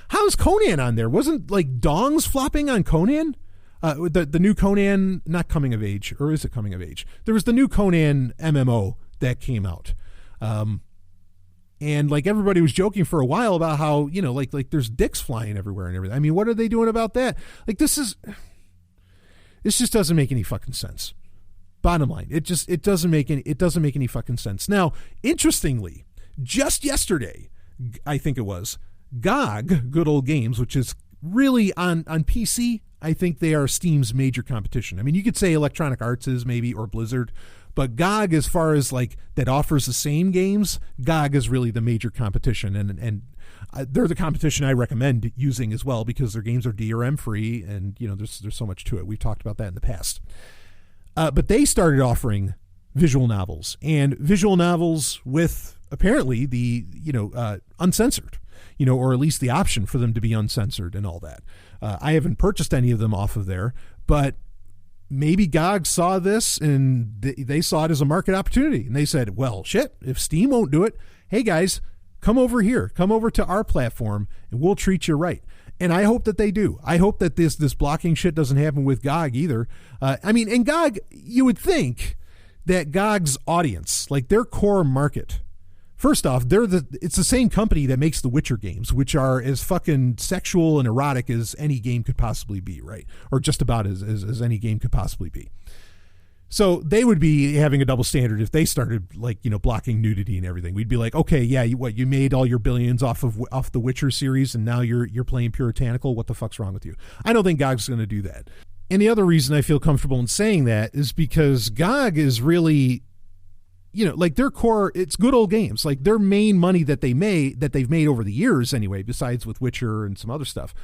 how's Conan on there? Wasn't like dongs flopping on Conan? The new Conan, not coming of age, or is it coming of age? There was the new Conan MMO that came out. And like everybody was joking for a while about how, like there's dicks flying everywhere and everything. I mean, what are they doing about that? Like this just doesn't make any fucking sense. Bottom line, it doesn't make any fucking sense. Now, interestingly, just yesterday, I think it was, GOG, Good Old Games, which is really on PC, I think they are Steam's major competition. I mean, you could say Electronic Arts is maybe, or Blizzard, but GOG, as far as like that offers the same games, GOG is really the major competition, and they're the competition I recommend using as well, because their games are DRM free, and there's so much to it. We've talked about that in the past. But they started offering visual novels, and visual novels with apparently the uncensored, or at least the option for them to be uncensored and all that. I haven't purchased any of them off of there, but maybe GOG saw this and they saw it as a market opportunity, and they said, well, shit, if Steam won't do it, hey guys, come over here, come over to our platform and we'll treat you right. And I hope that they do. I hope that this blocking shit doesn't happen with GOG either. And GOG, you would think that GOG's audience, like their core market, first off, it's the same company that makes the Witcher games, which are as fucking sexual and erotic as any game could possibly be, right? Or just about as any game could possibly be. So they would be having a double standard if they started blocking nudity and everything. We'd be like, okay, yeah, you made all your billions off the Witcher series, and now you're playing puritanical. What the fuck's wrong with you? I don't think GOG's going to do that. And the other reason I feel comfortable in saying that is because GOG is really, like their core, it's Good Old Games. Like their main money that they've made over the years anyway, besides with Witcher and some other stuff,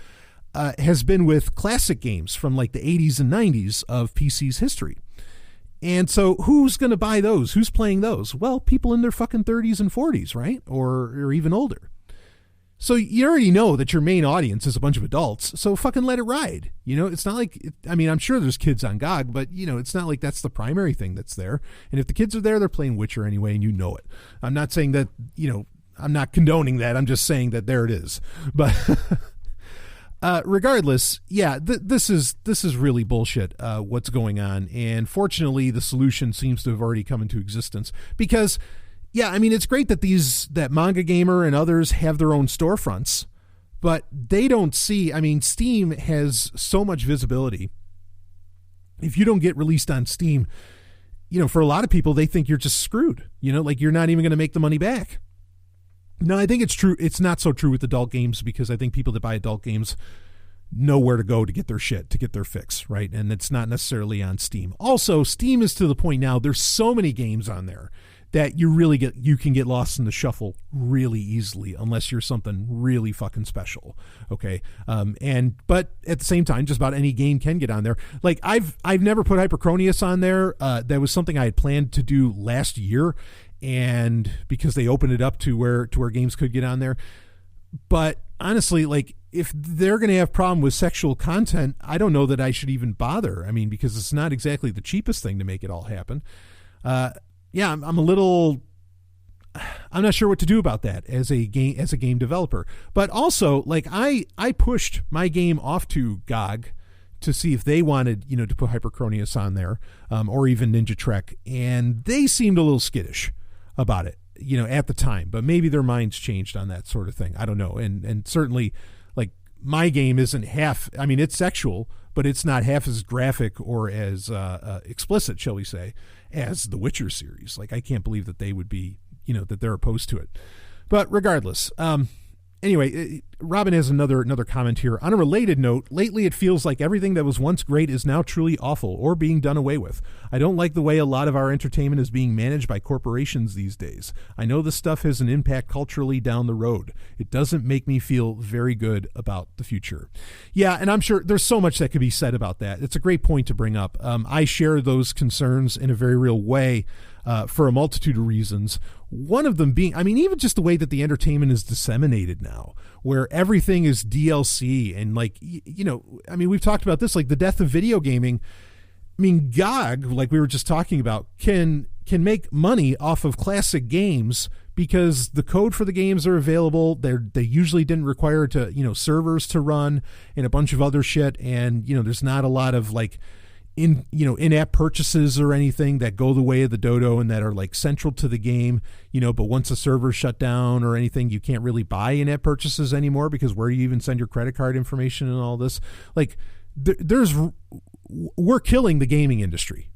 has been with classic games from like the 80s and 90s of PC's history. And so who's going to buy those? Who's playing those? Well, people in their fucking 30s and 40s, right? Or even older. So you already know that your main audience is a bunch of adults, so fucking let it ride. It's not like, I'm sure there's kids on GOG, but, it's not like that's the primary thing that's there. And if the kids are there, they're playing Witcher anyway, and you know it. I'm not saying that, I'm not condoning that. I'm just saying that there it is. But regardless, yeah, this is really bullshit, what's going on. And fortunately, the solution seems to have already come into existence because... yeah, it's great that Manga Gamer and others have their own storefronts, but they don't see, Steam has so much visibility. If you don't get released on Steam, for a lot of people, they think you're just screwed, like you're not even going to make the money back. No, I think it's true. It's not so true with adult games because I think people that buy adult games know where to go to get their shit, to get their fix, right? And it's not necessarily on Steam. Also, Steam is to the point now, there's so many games on there that you can get lost in the shuffle really easily unless you're something really fucking special. Okay. But at the same time, just about any game can get on there. Like I've never put Hyperchronius on there. That was something I had planned to do last year, and because they opened it up to where games could get on there. But honestly, like if they're going to have problem with sexual content, I don't know that I should even bother. Because it's not exactly the cheapest thing to make it all happen. Yeah, I'm not sure what to do about that as a game developer. But also, like I pushed my game off to GOG to see if they wanted, to put Hyperchronius on there, or even Ninja Trek, and they seemed a little skittish about it, at the time. But maybe their minds changed on that sort of thing. I don't know. And certainly, like my game isn't half. It's sexual, but it's not half as graphic or as explicit, shall we say, as the Witcher series. Like, I can't believe that they would be, that they're opposed to it. But regardless, anyway, Robin has another comment here. On a related note, lately it feels like everything that was once great is now truly awful or being done away with. I don't like the way a lot of our entertainment is being managed by corporations these days. I know this stuff has an impact culturally down the road. It doesn't make me feel very good about the future. Yeah, and I'm sure there's so much that could be said about that. It's a great point to bring up. I share those concerns in a very real way. For a multitude of reasons. One of them being, even just the way that the entertainment is disseminated now, where everything is DLC and like, we've talked about this, like the death of video gaming. GOG, like we were just talking about, can make money off of classic games because the code for the games are available. They usually didn't require servers to run and a bunch of other shit. And, there's not a lot of like, in-app purchases or anything that go the way of the dodo and that are like central to the game, but once a server shut down or anything, you can't really buy in-app purchases anymore because where do you even send your credit card information and all this? Like we're killing the gaming industry,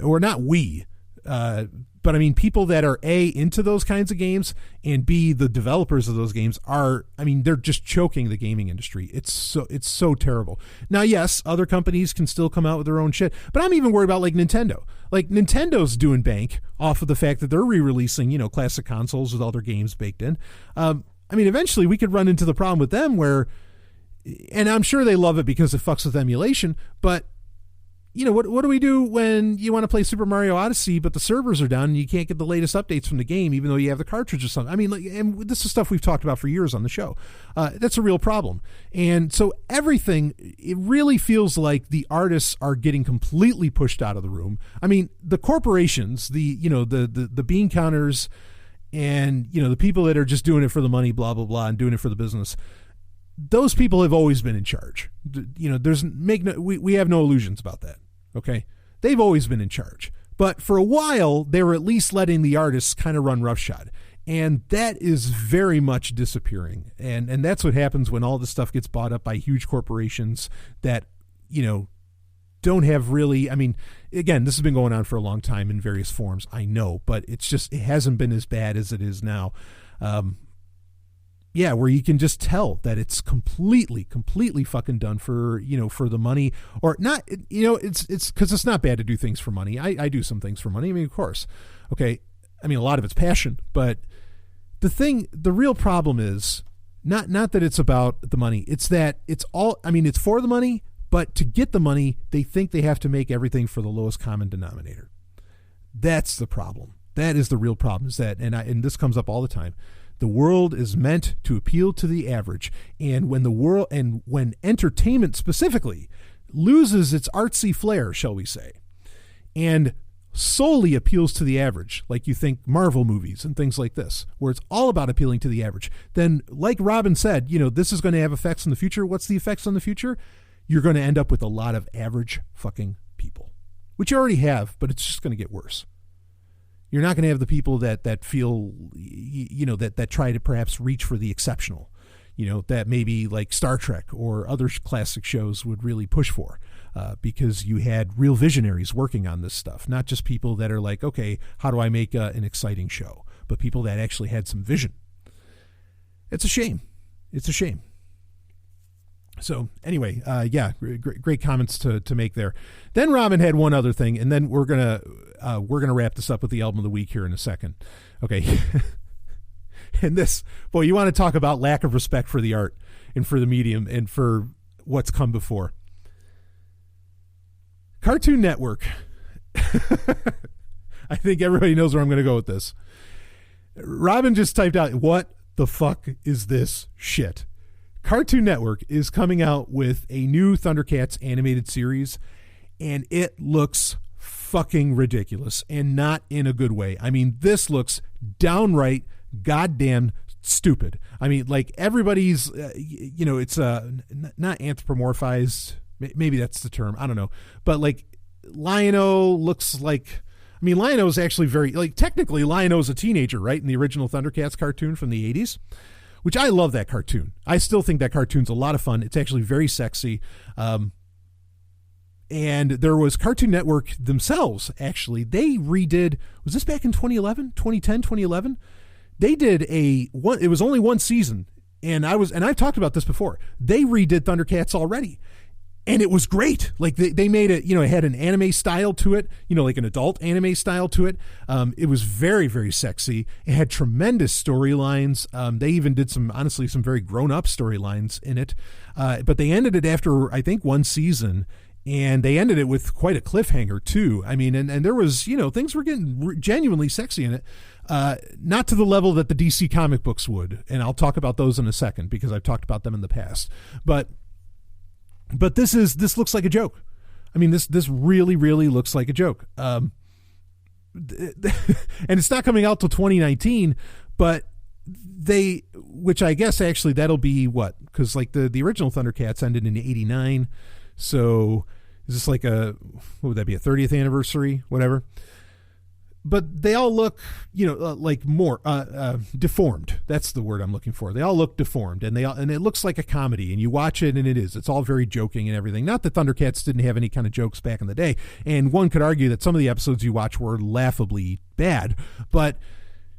or not we, but people that are A, into those kinds of games, and B, the developers of those games are, they're just choking the gaming industry. It's so terrible. Now, yes, other companies can still come out with their own shit, but I'm even worried about like Nintendo. Like Nintendo's doing bank off of the fact that they're re-releasing, classic consoles with all their games baked in. Eventually we could run into the problem with them where, and I'm sure they love it because it fucks with emulation, but what do we do when you want to play Super Mario Odyssey, but the servers are down and you can't get the latest updates from the game, even though you have the cartridge or something? And this is stuff we've talked about for years on the show. That's a real problem. And so everything, it really feels like the artists are getting completely pushed out of the room. The corporations, the bean counters and, the people that are just doing it for the money, blah, blah, blah, and doing it for the business. Those people have always been in charge. We have no illusions about that. Okay. They've always been in charge, but for a while they were at least letting the artists kind of run roughshod. And that is very much disappearing. And that's what happens when all this stuff gets bought up by huge corporations that, don't have really, again, this has been going on for a long time in various forms. I know, but it hasn't been as bad as it is now. Yeah, where you can just tell that it's completely fucking done for, for the money or not, it's because it's not bad to do things for money. I do some things for money. Of course. Okay. A lot of it's passion, but the real problem is not that it's about the money. It's that it's all, it's for the money, But to get the money, they think they have to make everything for the lowest common denominator. That's the problem. That is the real problem. Is that, and this comes up all the time. The world is meant to appeal to the average, and when entertainment specifically loses its artsy flair, shall we say, and solely appeals to the average, like you think Marvel movies and things like this, where it's all about appealing to the average, then, like Robin said, this is going to have effects in the future. What's the effects on the future? You're going to end up with a lot of average fucking people, which you already have, but it's just going to get worse. You're not going to have the people that feel, that try to perhaps reach for the exceptional, that maybe like Star Trek or other classic shows would really push for, because you had real visionaries working on this stuff, not just people that are like, okay, how do I make an exciting show, but people that actually had some vision. It's a shame. It's a shame. So anyway, great comments to make there. Then Robin had one other thing, and then we're gonna wrap this up with the album of the week here in a second. Okay. And this, boy, you want to talk about lack of respect for the art and for the medium and for what's come before. Cartoon Network. I think everybody knows where I'm going to go with this. Robin just typed out, what the fuck is this shit? Cartoon Network is coming out with a new Thundercats animated series, and it looks fucking ridiculous, and not in a good way. I mean, this looks downright goddamn stupid. I mean, like everybody's, it's not anthropomorphized. Maybe that's the term. I don't know. But like Lion-O looks like, Lion-O is actually very, like, technically Lion-O is a teenager, right? In the original Thundercats cartoon from the 80s. Which I love that cartoon. I still think that cartoon's a lot of fun. It's actually very sexy. And there was Cartoon Network themselves, actually. They redid, was this back in 2011? 2010, 2011? They did it was only one season. And I've talked about this before. They redid Thundercats already. And it was great. Like they made it, it had an anime style to it, like an adult anime style to it. It was very, very sexy. It had tremendous storylines. They even did some very grown up storylines in it. But they ended it after, I think, one season, and they ended it with quite a cliffhanger too. I mean, and there was, things were getting genuinely sexy in it. Not to the level that the DC comic books would. And I'll talk about those in a second because I've talked about them in the past. But this looks like a joke. I mean, this really, really looks like a joke. And it's not coming out till 2019, but which I guess actually that'll be what? Because like the original Thundercats ended in 89. So is this like what would that be? A 30th anniversary, whatever. But they all look, like more deformed. That's the word I'm looking for. They all look deformed, and it looks like a comedy. And you watch it, and it's all very joking and everything. Not that Thundercats didn't have any kind of jokes back in the day, and one could argue that some of the episodes you watch were laughably bad. But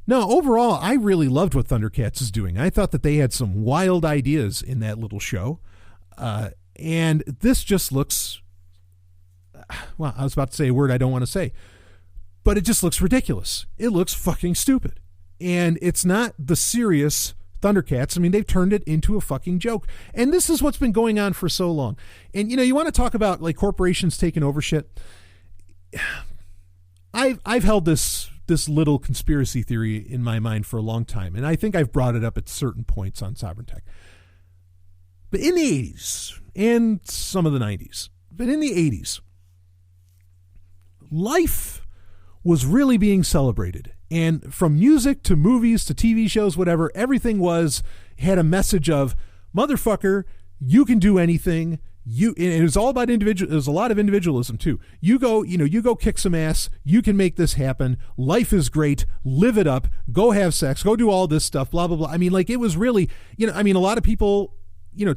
no, overall, I really loved what Thundercats is doing. I thought that they had some wild ideas in that little show, and this just looks. Well, I was about to say a word I don't want to say. But it just looks ridiculous. It looks fucking stupid. And it's not the serious Thundercats. I mean, they've turned it into a fucking joke. And this is what's been going on for so long. And, you want to talk about like corporations taking over shit. I've held this little conspiracy theory in my mind for a long time. And I think I've brought it up at certain points on Sovereign Tech. But in the 80s and some of the 90s, but in the 80s, life was really being celebrated. And from music to movies to TV shows, whatever, everything had a message of, motherfucker, you can do anything. And it was all about individual. There's a lot of individualism too. You go kick some ass. You can make this happen. Life is great. Live it up. Go have sex. Go do all this stuff. Blah, blah, blah. I mean, like it was really, a lot of people,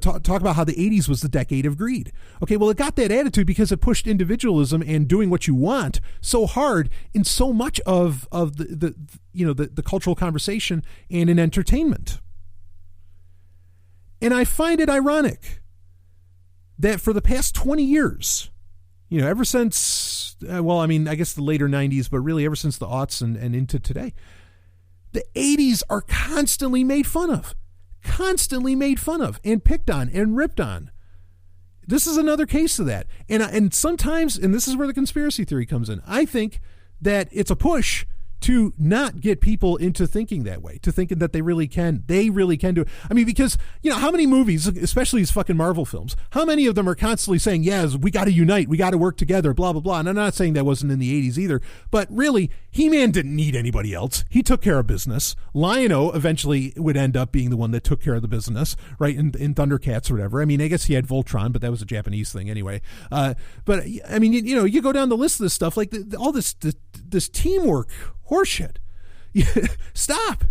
talk about how the 80s was the decade of greed. Okay, well, it got that attitude because it pushed individualism and doing what you want so hard in so much of the cultural conversation and in entertainment. And I find it ironic that for the past 20 years, ever since, I guess the later 90s, but really ever since the aughts and into today, the 80s are constantly made fun of and picked on and ripped on. This is another case of that. And sometimes, and this is where the conspiracy theory comes in, I think that it's a push to not get people into thinking that way, to thinking that they really can do it. I mean, because, how many movies, especially these fucking Marvel films, how many of them are constantly saying, yes, we got to unite, we got to work together, blah, blah, blah. And I'm not saying that wasn't in the 80s either, but really, He-Man didn't need anybody else. He took care of business. Lion-O eventually would end up being the one that took care of the business, right, in Thundercats or whatever. I mean, I guess he had Voltron, but that was a Japanese thing anyway. But, I mean, you go down the list of this stuff, like all this teamwork horseshit. Stop.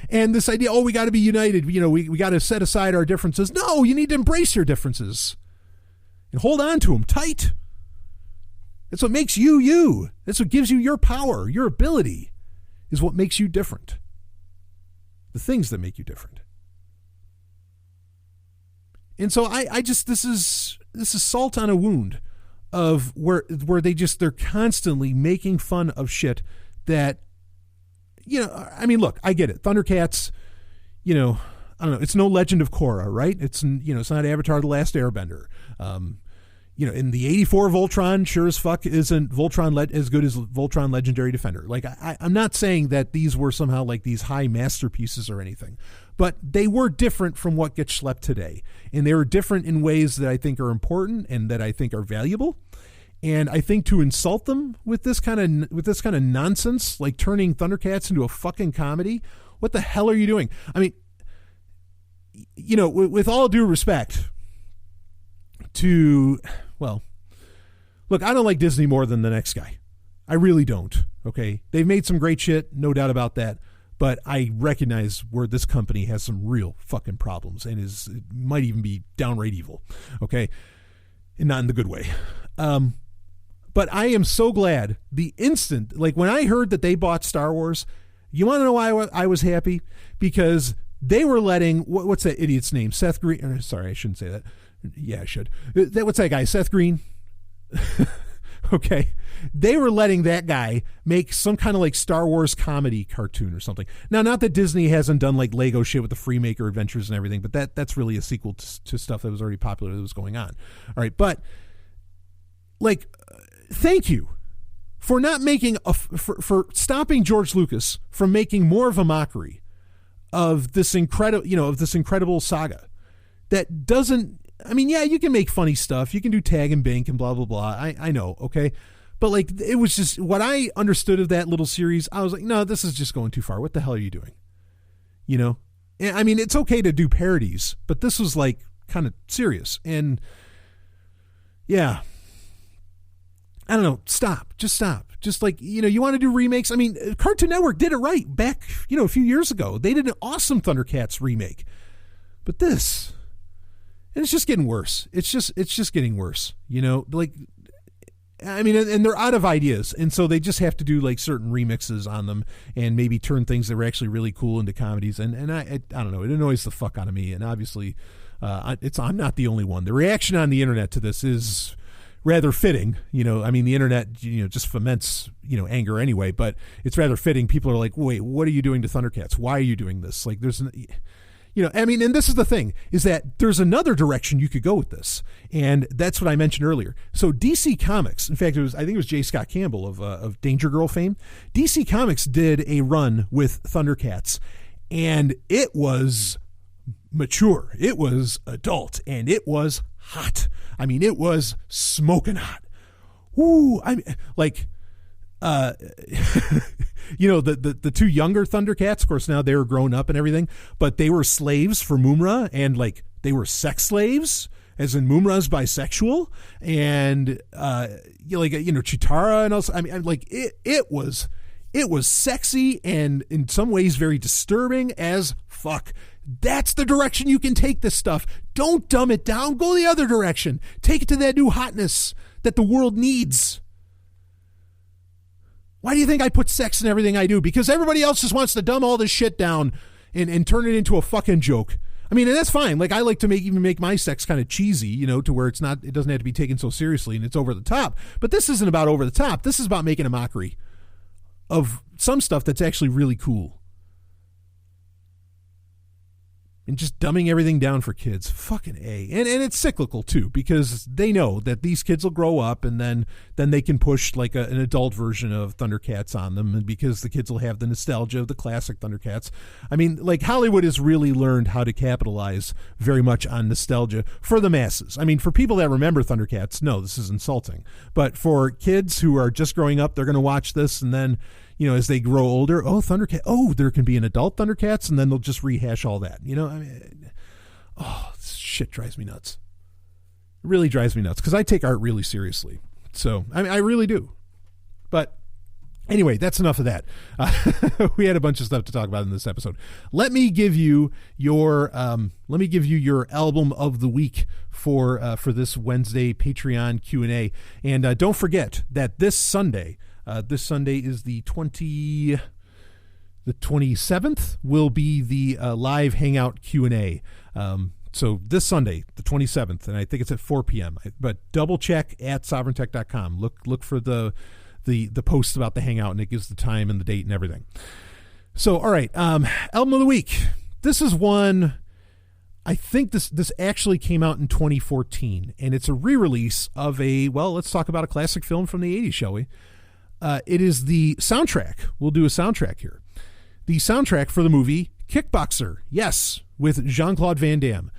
And this idea, we got to be united, we got to set aside our differences. No, you need to embrace your differences and hold on to them tight. That's what makes you you. That's what gives you your power. Your ability is what makes you different. The things that make you different. And so I just, this is salt on a wound of where they're constantly making fun of shit that, I mean, look, I get it. Thundercats, I don't know. It's no Legend of Korra, right? It's not Avatar: The Last Airbender. In the 84 Voltron, sure as fuck isn't Voltron as good as Voltron Legendary Defender. Like, I'm not saying that these were somehow like these high masterpieces or anything, but they were different from what gets schlepped today. And they were different in ways that I think are important and that I think are valuable. And I think to insult them with this kind of nonsense, like turning Thundercats into a fucking comedy, what the hell are you doing? I mean, with all due respect to, well, look, I don't like Disney more than the next guy. I really don't. Okay. They've made some great shit. No doubt about that. But I recognize where this company has some real fucking problems and it might even be downright evil. Okay. And not in the good way. But I am so glad the instant, like when I heard that they bought Star Wars, you want to know why I was happy? Because they were letting, what's that idiot's name? Seth Green. Sorry, I shouldn't say that. Yeah, I should. What's that guy? Seth Green? Okay. They were letting that guy make some kind of like Star Wars comedy cartoon or something. Now, not that Disney hasn't done like Lego shit with the Freemaker Adventures and everything, but that's really a sequel to stuff that was already popular that was going on. All right. But like, thank you for not making for stopping George Lucas from making more of a mockery of this incredible saga that doesn't, I mean, yeah, you can make funny stuff. You can do Tag and Bink and blah, blah, blah. I know. Okay. But like, it was just what I understood of that little series. I was like, no, this is just going too far. What the hell are you doing? I mean, it's okay to do parodies, but this was like kind of serious. And yeah, I don't know. Stop. Just stop. Just like, you want to do remakes. I mean, Cartoon Network did it right back, a few years ago. They did an awesome Thundercats remake. But this, and it's just getting worse. It's just getting worse. Like, I mean, and they're out of ideas. And so they just have to do like certain remixes on them and maybe turn things that were actually really cool into comedies. And I don't know. It annoys the fuck out of me. And obviously, I'm not the only one. The reaction on the internet to this is rather fitting. I mean, the internet, just foments, anger anyway, but it's rather fitting. People are like, wait, what are you doing to Thundercats? Why are you doing this? Like, there's, I mean, and this is the thing, is that there's another direction you could go with this. And that's what I mentioned earlier. So DC Comics, in fact, I think it was J. Scott Campbell of Danger Girl fame. DC Comics did a run with Thundercats, and it was mature. It was adult, and it was hot. I mean, it was smoking hot. Ooh, I mean, like, the two younger Thundercats, of course, now they were grown up and everything, but they were slaves for Mumra, and like they were sex slaves, as in Mumra's bisexual, and Chitara, and also, I mean, like it was sexy and in some ways very disturbing as fuck. That's the direction you can take this stuff. Don't dumb it down. Go the other direction. Take it to that new hotness that the world needs. Why do you think I put sex in everything I do? Because everybody else just wants to dumb all this shit down and turn it into a fucking joke. I mean, and that's fine. Like, I like to make my sex kind of cheesy, to where it doesn't have to be taken so seriously and it's over the top. But this isn't about over the top. This is about making a mockery of some stuff that's actually really cool. and just dumbing everything down for kids. Fucking A. And it's cyclical too, because they know that these kids will grow up and then they can push like an adult version of Thundercats on them, and because the kids will have the nostalgia of the classic Thundercats. I mean, like, Hollywood has really learned how to capitalize very much on nostalgia for the masses. I mean, for people that remember Thundercats, no, this is insulting. But for kids who are just growing up, they're going to watch this, and then, you know, as they grow older, oh, Thundercat, oh, there can be an adult Thundercats, and then they'll just rehash all that. You know, I mean, oh, this shit drives me nuts. It really drives me nuts, because I take art really seriously. So, I mean, I really do. But anyway, that's enough of that. We had a bunch of stuff to talk about in this episode. Let me give you your album of the week for this Wednesday Patreon Q&A. And don't forget that this Sunday is the 27th will be the live Hangout Q&A. So this Sunday, the 27th, and I think it's at 4 p.m. But double check at sovereigntech.com. Look for the post about the Hangout, and it gives the time and the date and everything. So, all right, album of the week. This is one, I think this actually came out in 2014, and it's a re-release of let's talk about a classic film from the 80s, shall we? It is the soundtrack. We'll do a soundtrack here. The soundtrack for the movie Kickboxer. Yes, with Jean-Claude Van Damme,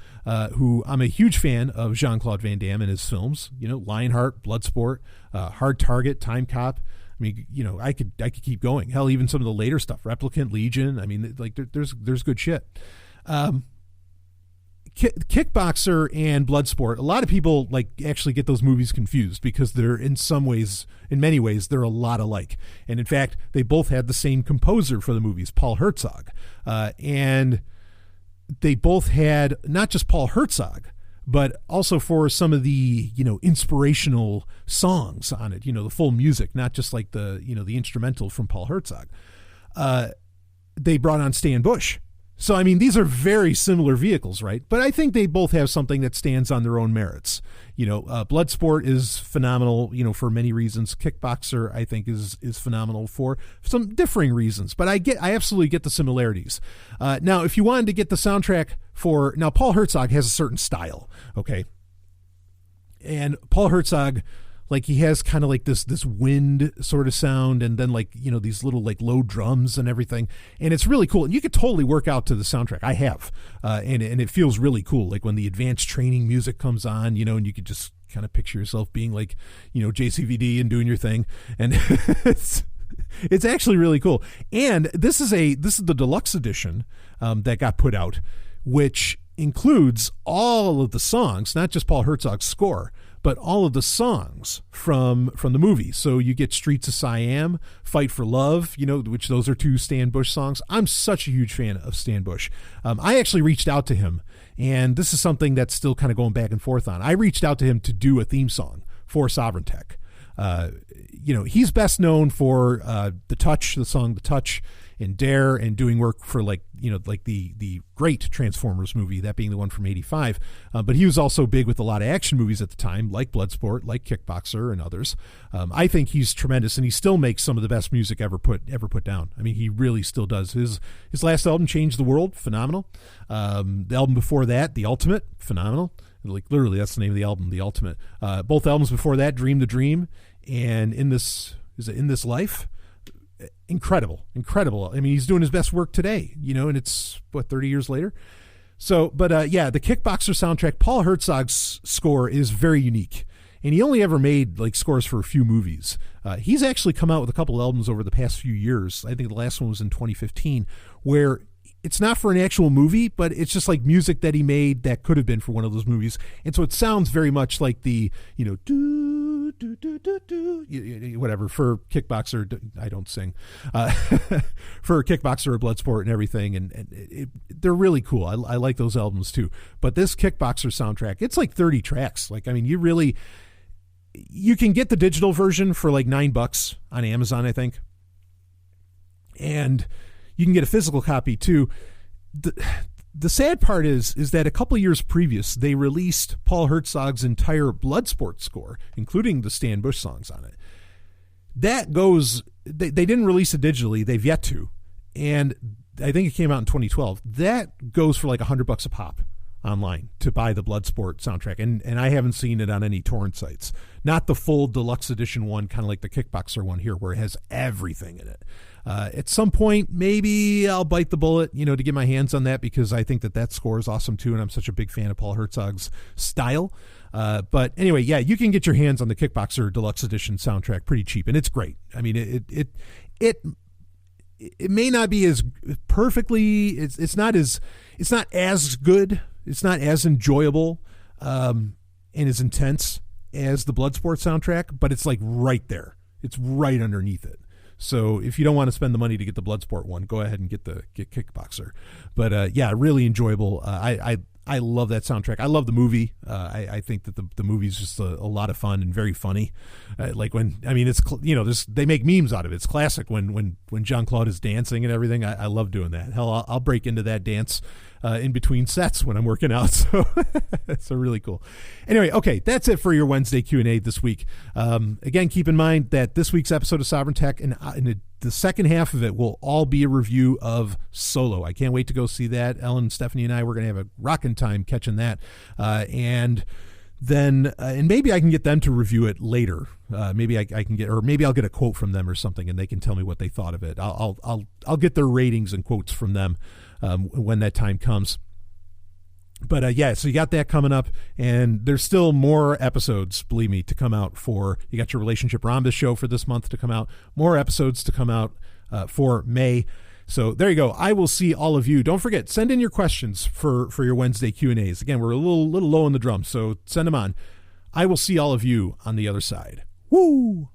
who I'm a huge fan of Jean-Claude Van Damme and his films. You know, Lionheart, Bloodsport, Hard Target, Time Cop. I mean, you know, I could keep going. Hell, even some of the later stuff, Replicant, Legion. I mean, like there's good shit. Kickboxer and Bloodsport, a lot of people like actually get those movies confused because they're in many ways, they're a lot alike. And in fact, they both had the same composer for the movies, Paul Hertzog. And they both had not just Paul Hertzog, but also for some of the, you know, inspirational songs on it, you know, the full music, not just like the, you know, the instrumental from Paul Hertzog. They brought on Stan Bush. So, I mean, these are very similar vehicles, right? But I think they both have something that stands on their own merits. You know, Bloodsport is phenomenal, you know, for many reasons. Kickboxer, I think, is phenomenal for some differing reasons. But I absolutely get the similarities. Now, if you wanted to get the soundtrack now, Paul Hertzog has a certain style, okay? And Paul Hertzog, like, he has kind of like this wind sort of sound, and then, like, you know, these little like low drums and everything, and it's really cool. And you could totally work out to the soundtrack. I have, and it feels really cool. Like when the advanced training music comes on, you know, and you could just kind of picture yourself being like, you know, JCVD and doing your thing, and it's actually really cool. And this is the deluxe edition that got put out, which includes all of the songs, not just Paul Hertzog's score, but all of the songs from the movie. So you get Streets of Siam, Fight for Love, you know, which those are two Stan Bush songs. I'm such a huge fan of Stan Bush. I actually reached out to him, and this is something that's still kind of going back and forth on. I reached out to him to do a theme song for Sovereign Tech. You know, he's best known for the song The Touch, and Dare, and doing work for, like, you know, like the great Transformers movie, that being the one from '85. But he was also big with a lot of action movies at the time, like Bloodsport, like Kickboxer, and others. I think he's tremendous, and he still makes some of the best music ever put down. I mean, he really still does. His last album, Changed the World, phenomenal. The album before that, The Ultimate, phenomenal. Like, literally, that's the name of the album, The Ultimate. Both albums before that, Dream the Dream, and In This Life. Incredible. I mean, he's doing his best work today, you know, and it's 30 years later. So, but the Kickboxer soundtrack, Paul Hertzog's score is very unique, and he only ever made like scores for a few movies. He's actually come out with a couple albums over the past few years. I think the last one was in 2015, where it's not for an actual movie, but it's just like music that he made that could have been for one of those movies. And so it sounds very much like the, you know, do, do, do, do, do, whatever, for Kickboxer. I don't sing. For Kickboxer or Bloodsport and everything. And they're really cool. I like those albums too. But this Kickboxer soundtrack, it's like 30 tracks. Like, I mean, you can get the digital version for like $9 on Amazon, I think. And you can get a physical copy too. The sad part is that a couple of years previous, they released Paul Hertzog's entire Bloodsport score, including the Stan Bush songs on it. That goes, they didn't release it digitally. They've yet to. And I think it came out in 2012. That goes for like $100 a pop online to buy the Bloodsport soundtrack, and I haven't seen it on any torrent sites. Not the full deluxe edition one, kind of like the Kickboxer one here, where it has everything in it. At some point, maybe I'll bite the bullet, to get my hands on that, because I think that score is awesome too, and I'm such a big fan of Paul Hertzog's style. But anyway, yeah, you can get your hands on the Kickboxer Deluxe Edition soundtrack pretty cheap, and it's great. I mean, it may not be as perfectly, it's not as good, it's not as enjoyable, and as intense as the Bloodsport soundtrack, but it's like right there. It's right underneath it. So if you don't want to spend the money to get the Bloodsport one, go ahead and get Kickboxer. But yeah, really enjoyable. I love that soundtrack. I love the movie. I think that the movie's just a lot of fun and very funny. It's they make memes out of it. It's classic when Jean-Claude is dancing and everything. I love doing that. Hell, I'll break into that dance in between sets when I'm working out. So it's really cool. Anyway, okay, that's it for your Wednesday Q&A this week. Again, keep in mind that this week's episode of Sovereign Tech and the second half of it will all be a review of Solo. I can't wait to go see that. Ellen, Stephanie, and I, we're going to have a rocking time catching that. And then maybe I can get them to review it later. Maybe I can maybe I'll get a quote from them or something, and they can tell me what they thought of it. I'll get their ratings and quotes from them when that time comes. But yeah, so you got that coming up, and there's still more episodes, believe me, to come out for. You got your Relationship Rhombus show for this month to come out, more episodes to come out for May. So there you go. I will see all of you. Don't forget, send in your questions for your Wednesday Q&As. Again, we're a little low on the drum, so send them on. I will see all of you on the other side. Woo!